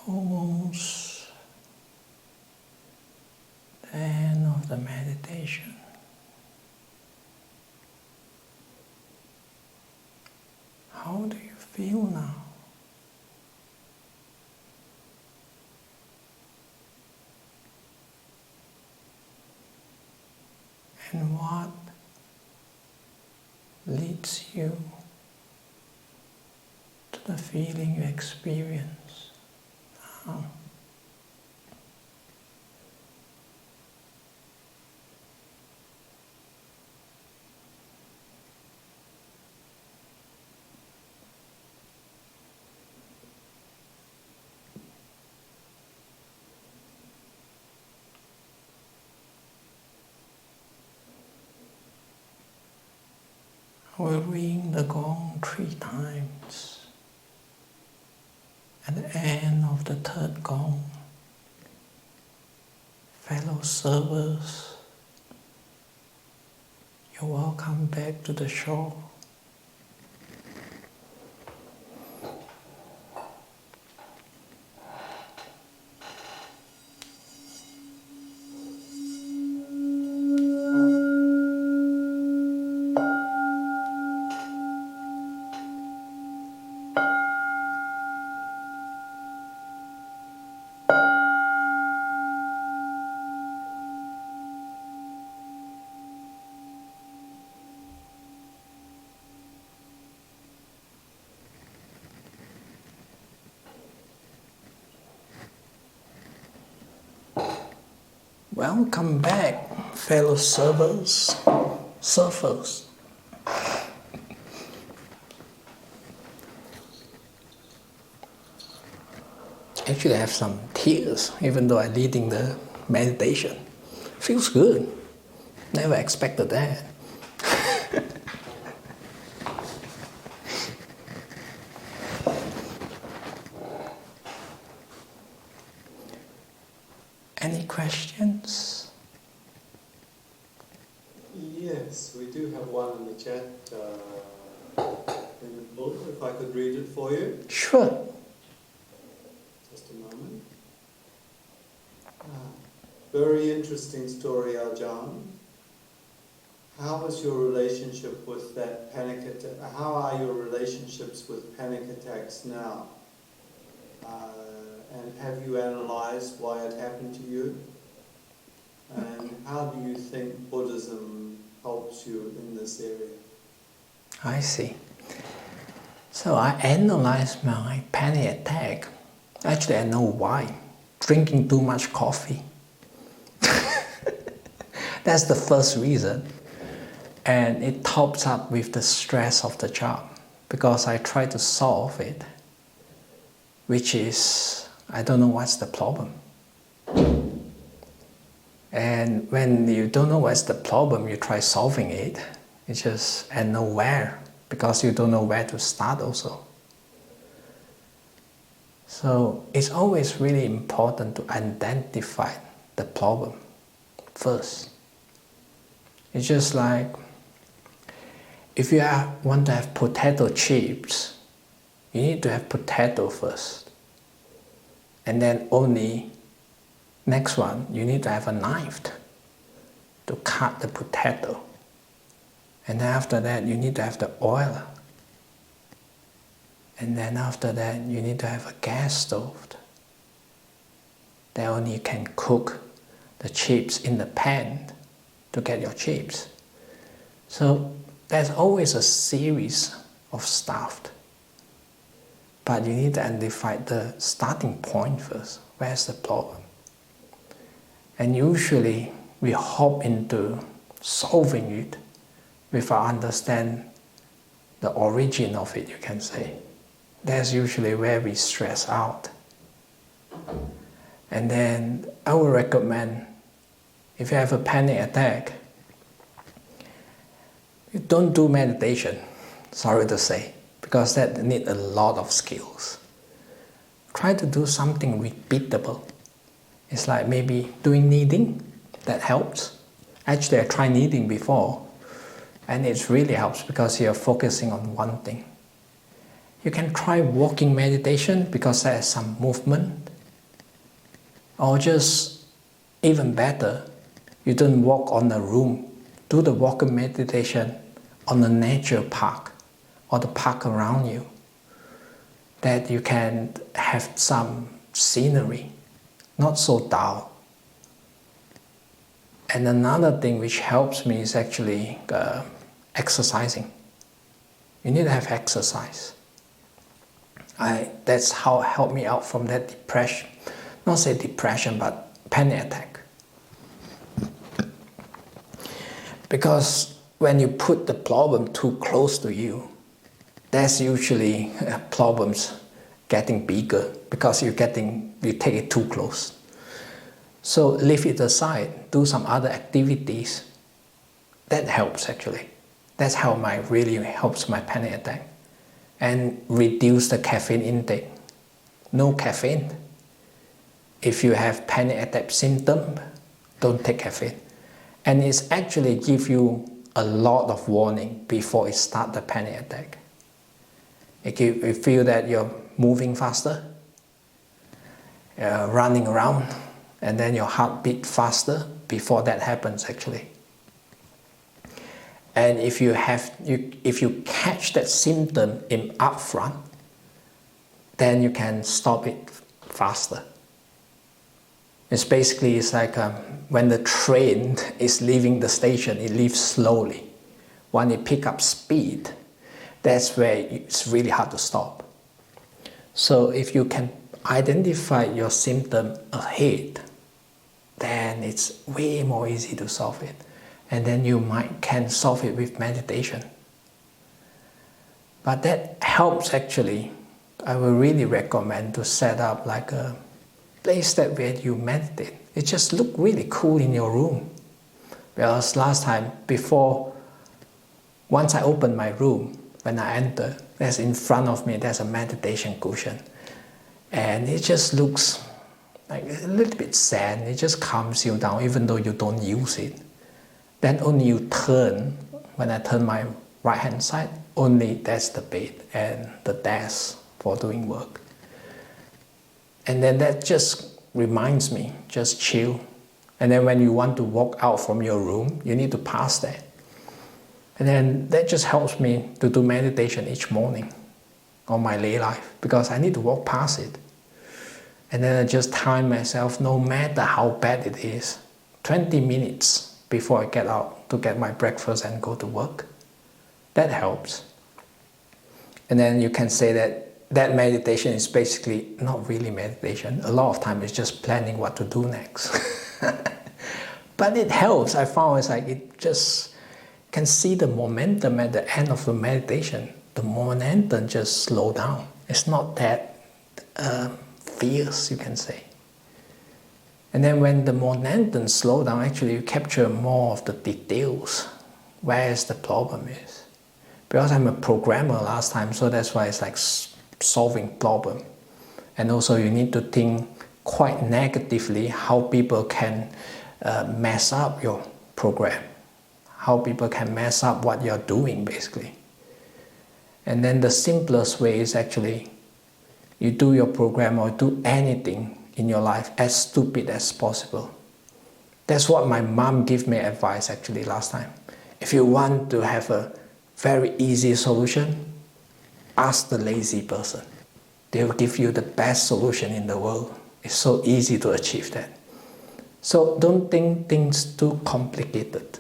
A: almost the end of the meditation. How do you feel now? And what leads you to the feeling you experience now? We'll ring the gong 3 times. At the end of the 3rd gong, fellow servers, you're welcome back to the shore. Welcome back, fellow servers, surfers. Actually, I have some tears, even though I'm leading the meditation. Feels good. Never expected that. Any questions?
B: Yes, we do have one in the chat. In the book, if I could read it for you.
A: Sure.
B: Just a moment. Very interesting story, Ajahn. How is your relationship with that panic attack? How are your relationships with panic attacks now? And have you analysed why it happened to you? And how do you think Buddhism helps you in this area?
A: I see. So I analyzed my panic attack. Actually, I know why. Drinking too much coffee. That's the first reason. And it tops up with the stress of the job because I try to solve it, which is, I don't know what's the problem. And when you don't know what's the problem, you try solving it, it just ends nowhere because you don't know where to start also. So it's always really important to identify the problem first. It's just like if you want to have potato chips, you need to have potato first. And then only next one, you need to have a knife to cut the potato. And then after that, you need to have the oil. And then after that, you need to have a gas stove. Then only you can cook the chips in the pan to get your chips. So there's always a series of stuff. But you need to identify the starting point first. Where's the problem? And usually we hop into solving it without understanding the origin of it, you can say. That's usually where we stress out. And then I would recommend, if you have a panic attack, you don't do meditation, sorry to say, because that needs a lot of skills. Try to do something repeatable. It's like maybe doing kneading, that helps. Actually, I tried kneading before, and it really helps because you're focusing on one thing. You can try walking meditation because there is some movement, Or just, even better, you don't walk on the room. Do the walking meditation on the nature park or the park around you, that you can have some scenery, not so dull. And another thing which helps me is actually exercising. You need to have exercise. That's how it helped me out from that depression. Not say depression, but panic attack. Because when you put the problem too close to you, that's usually problems getting bigger because you take it too close. So leave it aside, do some other activities. That helps actually. That's how really helps my panic attack. And reduce the caffeine intake. No caffeine. If you have panic attack symptom, don't take caffeine. And it's actually give you a lot of warning before it starts the panic attack. You feel that you're moving faster, running around, and then your heart beat faster before that happens actually. And if you catch that symptom up front, then you can stop it faster. It's like when the train is leaving the station, it leaves slowly. When it picks up speed, that's where it's really hard to stop. So if you can identify your symptom ahead, then it's way more easy to solve it. And then you can solve it with meditation. But that helps actually. I will really recommend to set up like a place that where you meditate. It just look really cool in your room. Because last time, once I open my room, when I enter, there's in front of me, there's a meditation cushion. And it just looks like a little bit zen. It just calms you down even though you don't use it. Then only you turn, when I turn my right hand side, only that's the bed and the desk for doing work. And then that just reminds me, just chill. And then when you want to walk out from your room, you need to pass that. And then that just helps me to do meditation each morning on my lay life, because I need to walk past it. And then I just time myself, no matter how bad it is, 20 minutes before I get out to get my breakfast and go to work. That helps. And then you can say that meditation is basically not really meditation. A lot of time it's just planning what to do next. But it helps. I found it's like it just can see the momentum at the end of the meditation. The momentum just slow down. It's not that fierce, you can say. And then when the momentum slow down, actually you capture more of the details, where the problem is. Because I'm a programmer last time, so that's why it's like solving problem. And also you need to think quite negatively how people can mess up your program, how people can mess up what you're doing basically. And then the simplest way is actually you do your program or do anything in your life as stupid as possible. That's what my mom gave me advice actually last time. If you want to have a very easy solution, ask the lazy person. They will give you the best solution in the world. It's so easy to achieve that. So don't think things too complicated,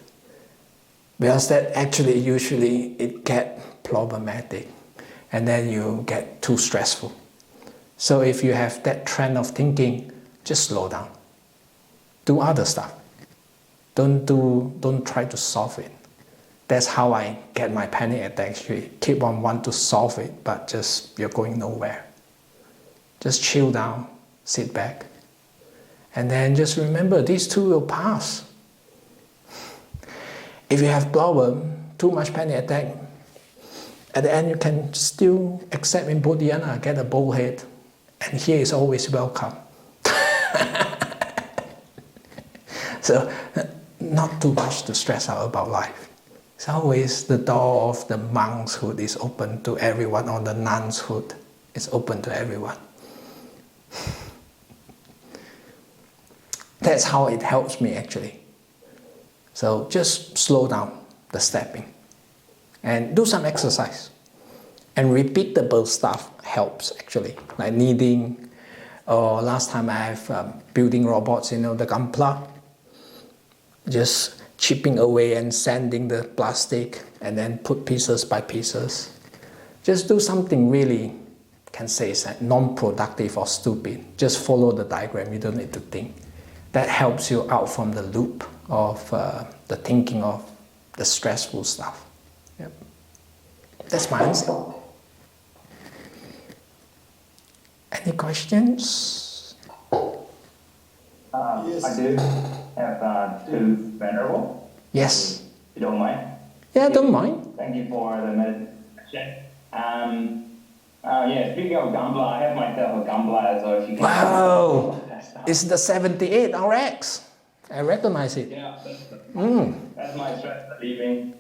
A: because that actually usually it gets problematic and then you get too stressful. So if you have that trend of thinking, just slow down. Do other stuff. Don't try to solve it. That's how I get my panic attacks. You keep on wanting to solve it, but just you're going nowhere. Just chill down, sit back. And then just remember, these two will pass. If you have problem, too much panic attack, at the end you can still accept in Bodhinyana, get a bald head. And here is always welcome. So, not too much to stress out about life. It's always the door of the monk's hood is open to everyone, or the nun's hood is open to everyone. That's how it helps me actually. So just slow down the stepping and do some exercise. And repeatable stuff helps actually, like kneading, or last time I have building robots, the Gunpla, just chipping away and sanding the plastic and then put pieces by pieces. Just do something really, can say it's non-productive or stupid. Just follow the diagram, you don't need to think. That helps you out from the loop of the thinking of the stressful stuff. Yep. That's my answer. Any questions?
B: Yes.
C: I do have two, Venerable.
A: Yes.
C: If you don't mind.
A: Yeah, don't mind.
C: Thank you for the meditation. Speaking of Gunpla, I have myself a Gunpla, so if you can...
A: Wow! It's the 78 RX. I recognize it.
C: Yeah, that's my stress relieving.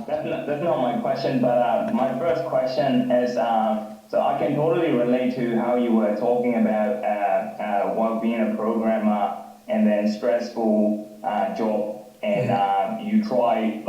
C: That's not my question, but my first question is, so I can totally relate to how you were talking about being a programmer and then stressful job, and you try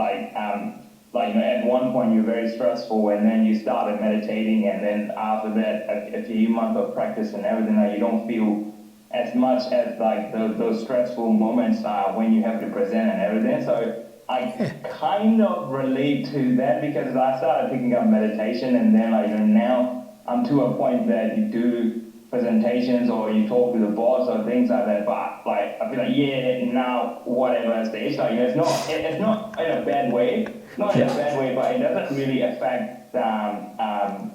C: at one point you're very stressful, and then you started meditating, and then after that a few months of practice and everything, you don't feel as much as those stressful moments when you have to present and everything. So I kind of relate to that, because I started picking up meditation, and then now I'm to a point that you do presentations or you talk to the boss or things like that, but I feel now whatever stage, it's not in a bad way, but it doesn't really affect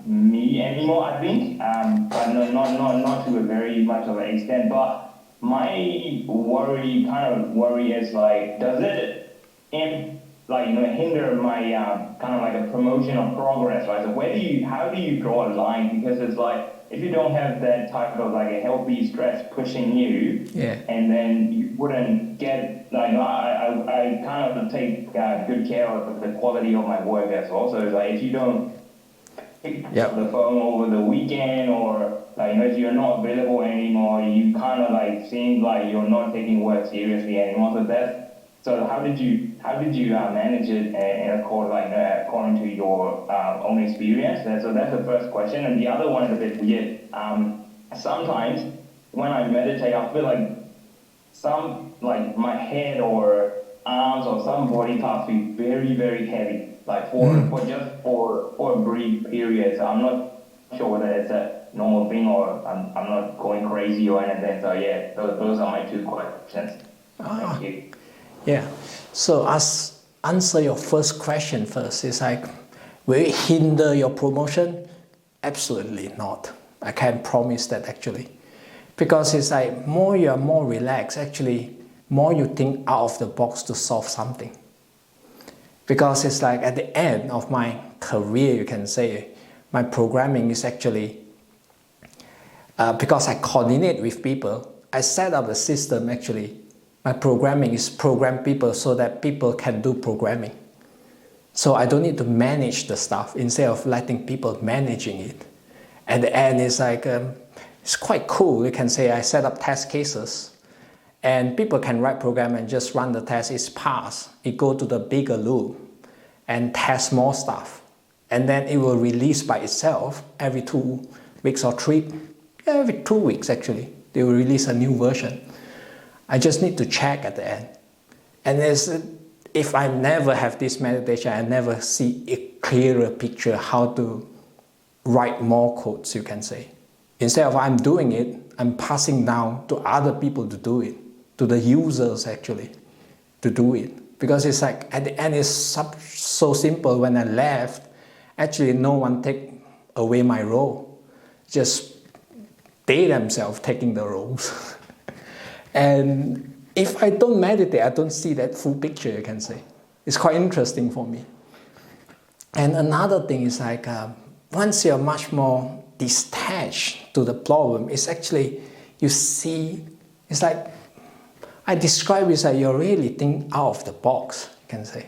C: me anymore, I think, but not to a very much of an extent. But my worry is does it hinder my a promotion of progress, right? So how do you draw a line? Because it's if you don't have that type of a healthy stress pushing you, and then you wouldn't get I kind of take good care of the quality of my work as well. So if you don't pick up the phone over the weekend, or if you're not available anymore, you kind of seems like you're not taking work seriously anymore. So how did you manage it according to your own experience? So that's the first question. And the other one is a bit weird. Sometimes when I meditate, I feel my head or arms or some body parts feel very, very heavy, for a brief period. So I'm not sure whether it's a normal thing or I'm not going crazy or anything. So those are my two questions. Thank you.
A: Yeah, so answer your first question first. It's will it hinder your promotion? Absolutely not. I can't promise that actually. Because it's more you're more relaxed, actually, more you think out of the box to solve something. Because it's at the end of my career, you can say, my programming is actually, because I coordinate with people, I set up a system actually. My programming is program people so that people can do programming. So I don't need to manage the stuff instead of letting people managing it. At the end, it's it's quite cool. You can say I set up test cases and people can write program and just run the test. It's passed. It go to the bigger loop and test more stuff. And then it will release by itself every 2 weeks or every 2 weeks actually. They will release a new version. I just need to check at the end. And if I never have this meditation, I never see a clearer picture how to write more codes, you can say. Instead of I'm doing it, I'm passing down to other people to do it, to the users actually, to do it. Because it's at the end it's so simple. When I left, actually no one take away my role. Just they themselves taking the roles. And if I don't meditate, I don't see that full picture, you can say. It's quite interesting for me. And another thing is once you're much more detached to the problem, it's actually, you see, it's I describe it as you're really thinking out of the box, you can say.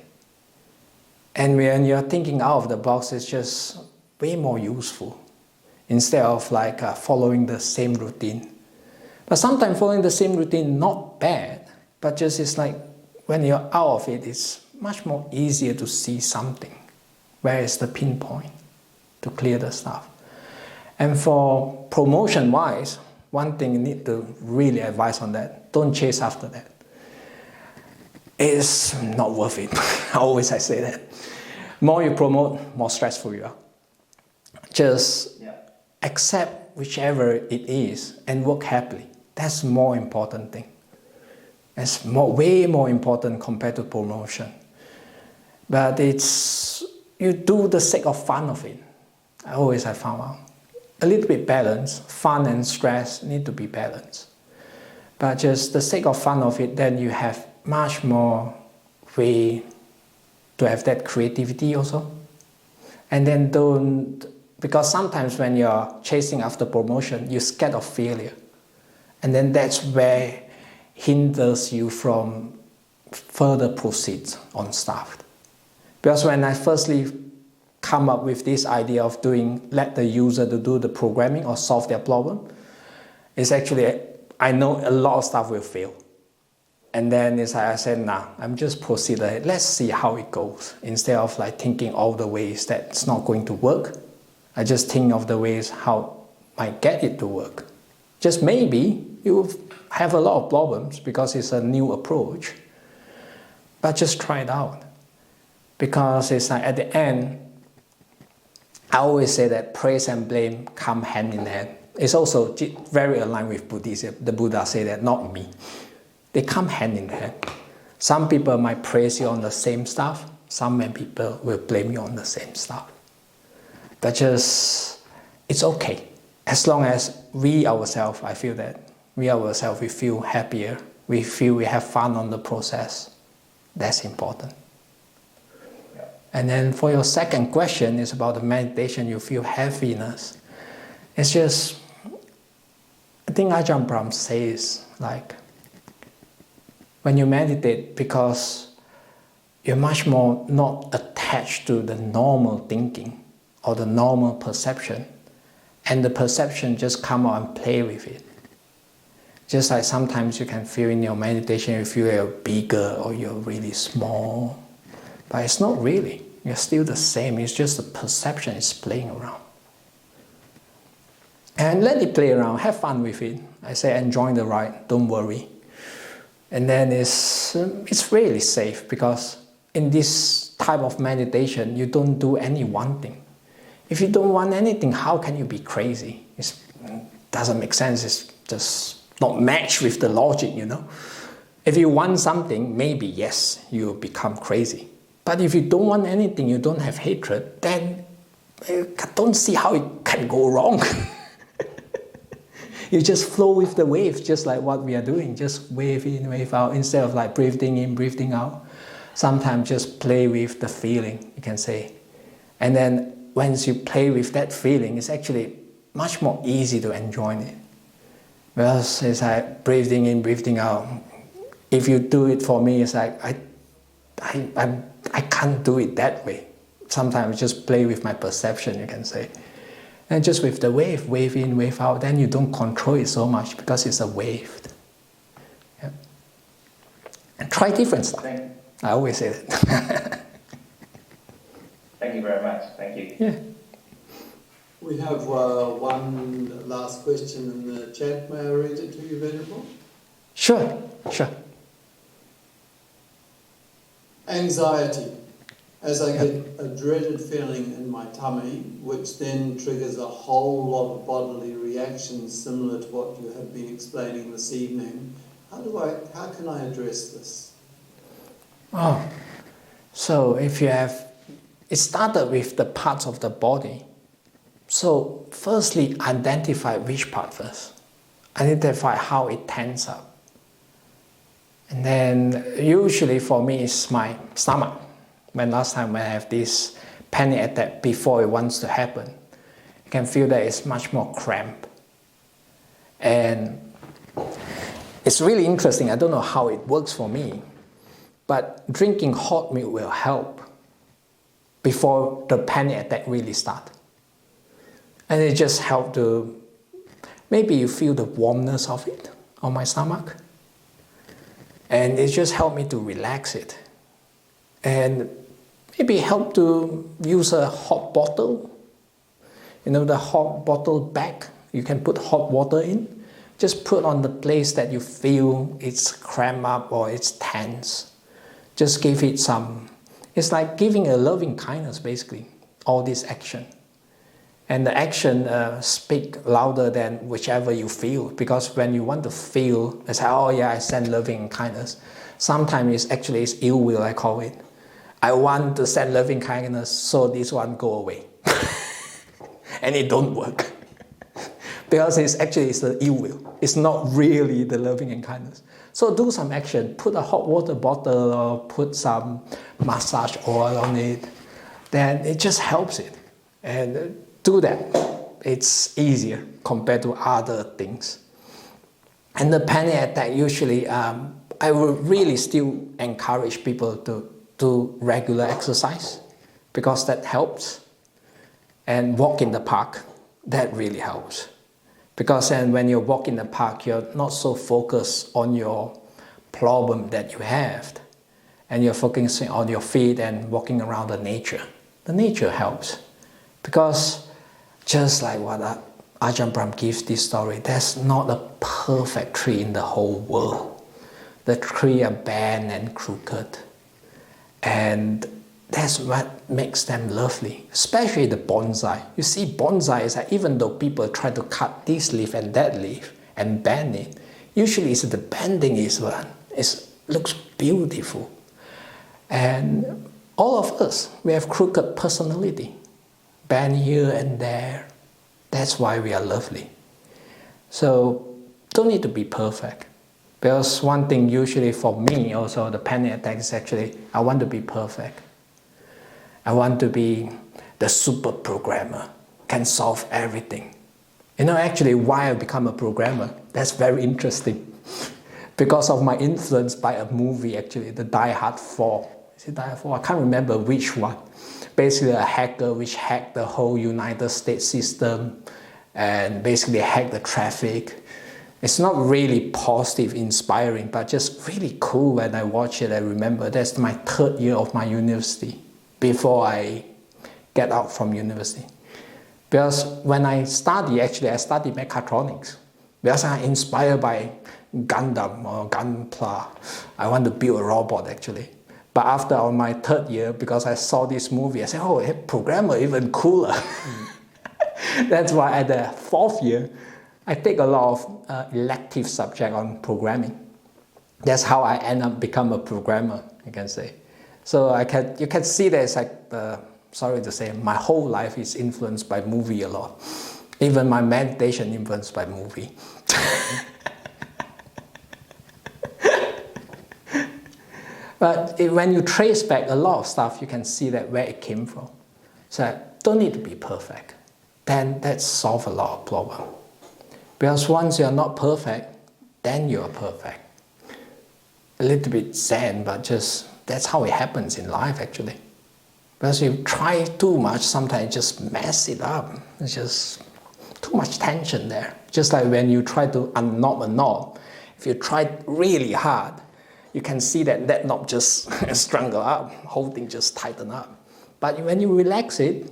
A: And when you're thinking out of the box, it's just way more useful instead of following the same routine. But sometimes following the same routine, not bad, but just it's like when you're out of it, it's much more easier to see something. Where is the pinpoint to clear the stuff? And for promotion-wise, one thing you need to really advise on that, don't chase after that. It's not worth it. I say that. More you promote, more stressful you are. Just accept whichever it is and work happily. That's the more important thing. It's way more important compared to promotion. But it's, you do the sake of fun of it. I found out. A little bit balanced, fun and stress need to be balanced. But just the sake of fun of it, then you have much more way to have that creativity also. And then don't, because sometimes when you're chasing after promotion, you're scared of failure. And then that's where hinders you from further proceeds on stuff. Because when I firstly come up with this idea of let the user to do the programming or solve their problem, it's actually, I know a lot of stuff will fail. And then I said, nah, I'm just proceed ahead. Let's see how it goes. Instead of thinking all the ways that it's not going to work, I just think of the ways how I get it to work. Just maybe you will have a lot of problems because it's a new approach, but just try it out. Because it's at the end, I always say that praise and blame come hand in hand. It's also very aligned with Buddhism. The Buddha said that, not me. They come hand in hand. Some people might praise you on the same stuff. Some people will blame you on the same stuff. But just, it's okay. As long as we ourselves, I feel that, we ourselves, we feel happier. We feel we have fun on the process. That's important. And then for your second question, is about the meditation, you feel heaviness. It's just, I think Ajahn Brahm says, when you meditate, because you're much more not attached to the normal thinking or the normal perception, and the perception just come out and play with it. Just like sometimes you can feel in your meditation, you feel you're bigger or you're really small. But it's not really. You're still the same. It's just the perception is playing around. And let it play around. Have fun with it. I say enjoy the ride. Don't worry. And then it's really safe, because in this type of meditation, you don't do any one thing. If you don't want anything, how can you be crazy? It doesn't make sense. It's just not matched with the logic, If you want something, maybe yes, you become crazy. But if you don't want anything, you don't have hatred, then I don't see how it can go wrong. You just flow with the waves, just like what we are doing. Just wave in, wave out, instead of breathing in, breathing out. Sometimes just play with the feeling, you can say. And then once you play with that feeling, it's actually much more easy to enjoy it. Whereas it's breathing in, breathing out. If you do it for me, it's I can't do it that way. Sometimes just play with my perception, you can say. And just with the wave in, wave out, then you don't control it so much because it's a wave. Yeah. And try different stuff. I always say that.
C: Thank you very much. Thank you.
A: Yeah.
B: We have one last question in the chat. May I read it to you, Venerable?
A: Sure.
B: Anxiety. As I get a dreaded feeling in my tummy, which then triggers a whole lot of bodily reactions similar to what you have been explaining this evening. How can I address this?
A: Oh, so if you have, it started with the parts of the body. So firstly, identify which part first. Identify how it tenses up. And then usually for me it's my stomach. When last time I have this panic attack before it wants to happen, you can feel that it's much more cramped. And it's really interesting. I don't know how it works for me, but drinking hot milk will help before the panic attack really starts. And it just helps to, maybe you feel the warmness of it. on my stomach. And it just helped me to relax it. And maybe help to use a hot bottle. You know, the hot bottle bag, you can put hot water in. Just put on the place that you feel it's cramped up or it's tense. Just give it some. It's like giving a loving kindness, basically, all this action. And the action speak louder than whichever you feel. Because when you want to feel, it's like, oh yeah, I send loving kindness. Sometimes it's ill will, I call it. I want to send loving kindness, so this one go away. And it don't work. Because it's the ill will. It's not really the loving and kindness. So do some action. Put a hot water bottle or put some massage oil on it. Then it just helps it. And do that. It's easier compared to other things. And the panic attack, usually, I would really still encourage people to do regular exercise because that helps. And walk in the park, that really helps. Because then when you walk in the park, you're not so focused on your problem that you have. And you're focusing on your feet and walking around the nature. The nature helps. Because just like what Ajahn Brahm gives this story, there's not a perfect tree in the whole world. The trees are bent and crooked. And that's what makes them lovely, especially the bonsai. You see, bonsai is like, even though people try to cut this leaf and that leaf and bend it, usually it's the bending is what looks beautiful. And all of us, we have crooked personality, bend here and there. That's why we are lovely. So don't need to be perfect. Because one thing usually for me also, the panic attack is actually, I want to be perfect. I want to be the super programmer, can solve everything. You know, actually why I become a programmer, that's very interesting. Because of my influence by a movie, actually, the Die Hard 4. Is it Die Hard 4? I can't remember which one. Basically a hacker which hacked the whole United States system and basically hacked the traffic. It's not really positive, inspiring, but just really cool when I watch it. I remember that's my 3rd year of my university before I get out from university. Because when I study, actually I study mechatronics. Because I'm inspired by Gundam or Gunpla. I want to build a robot actually. But after on my 3rd year, because I saw this movie, I said, oh, hey, programmer even cooler. That's why at the 4th year, I take a lot of elective subject on programming. That's how I end up become a programmer, I can say. So you can see that it's like, sorry to say, my whole life is influenced by movie a lot. Even my meditation influenced by movie. But when you trace back a lot of stuff, you can see that where it came from. So don't need to be perfect. Then that solves a lot of problems. Because once you're not perfect, then you're perfect. A little bit Zen, but just that's how it happens in life actually. Because you try too much, sometimes you just mess it up. It's just too much tension there. Just like when you try to unknot a knot, if you try really hard, you can see that knot just strangle up, whole thing just tighten up. But when you relax it,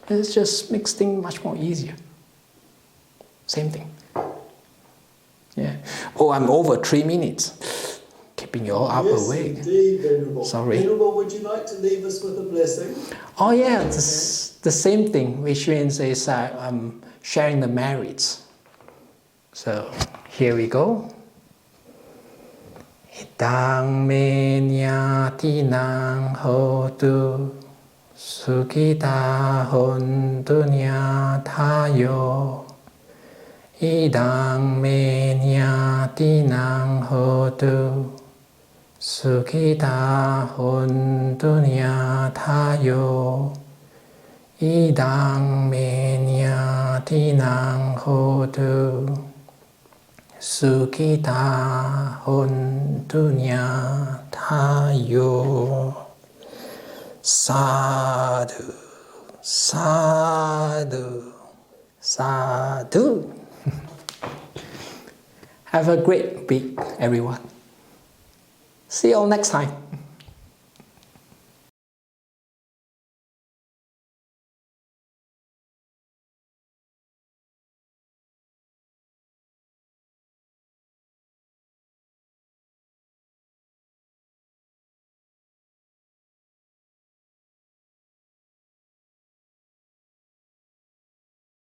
A: it just makes things much more easier. Same thing. Yeah. Oh, I'm over 3 minutes. Keeping you all up awake.
B: Yes, indeed, Venerable.
A: Sorry.
B: Venerable, would you like to leave us with a blessing?
A: Oh yeah, it's the same thing, which means is sharing the merits. So here we go. Idang me nyatinang hotu sukita hontu nyatayo. Idang me nyatinang hotu sukita hontu nyatayo. Idang me nyatinang hotu sukita hontu nyatayo. Sadhu, sadhu, sadhu. Have a great week, everyone. See you all next time.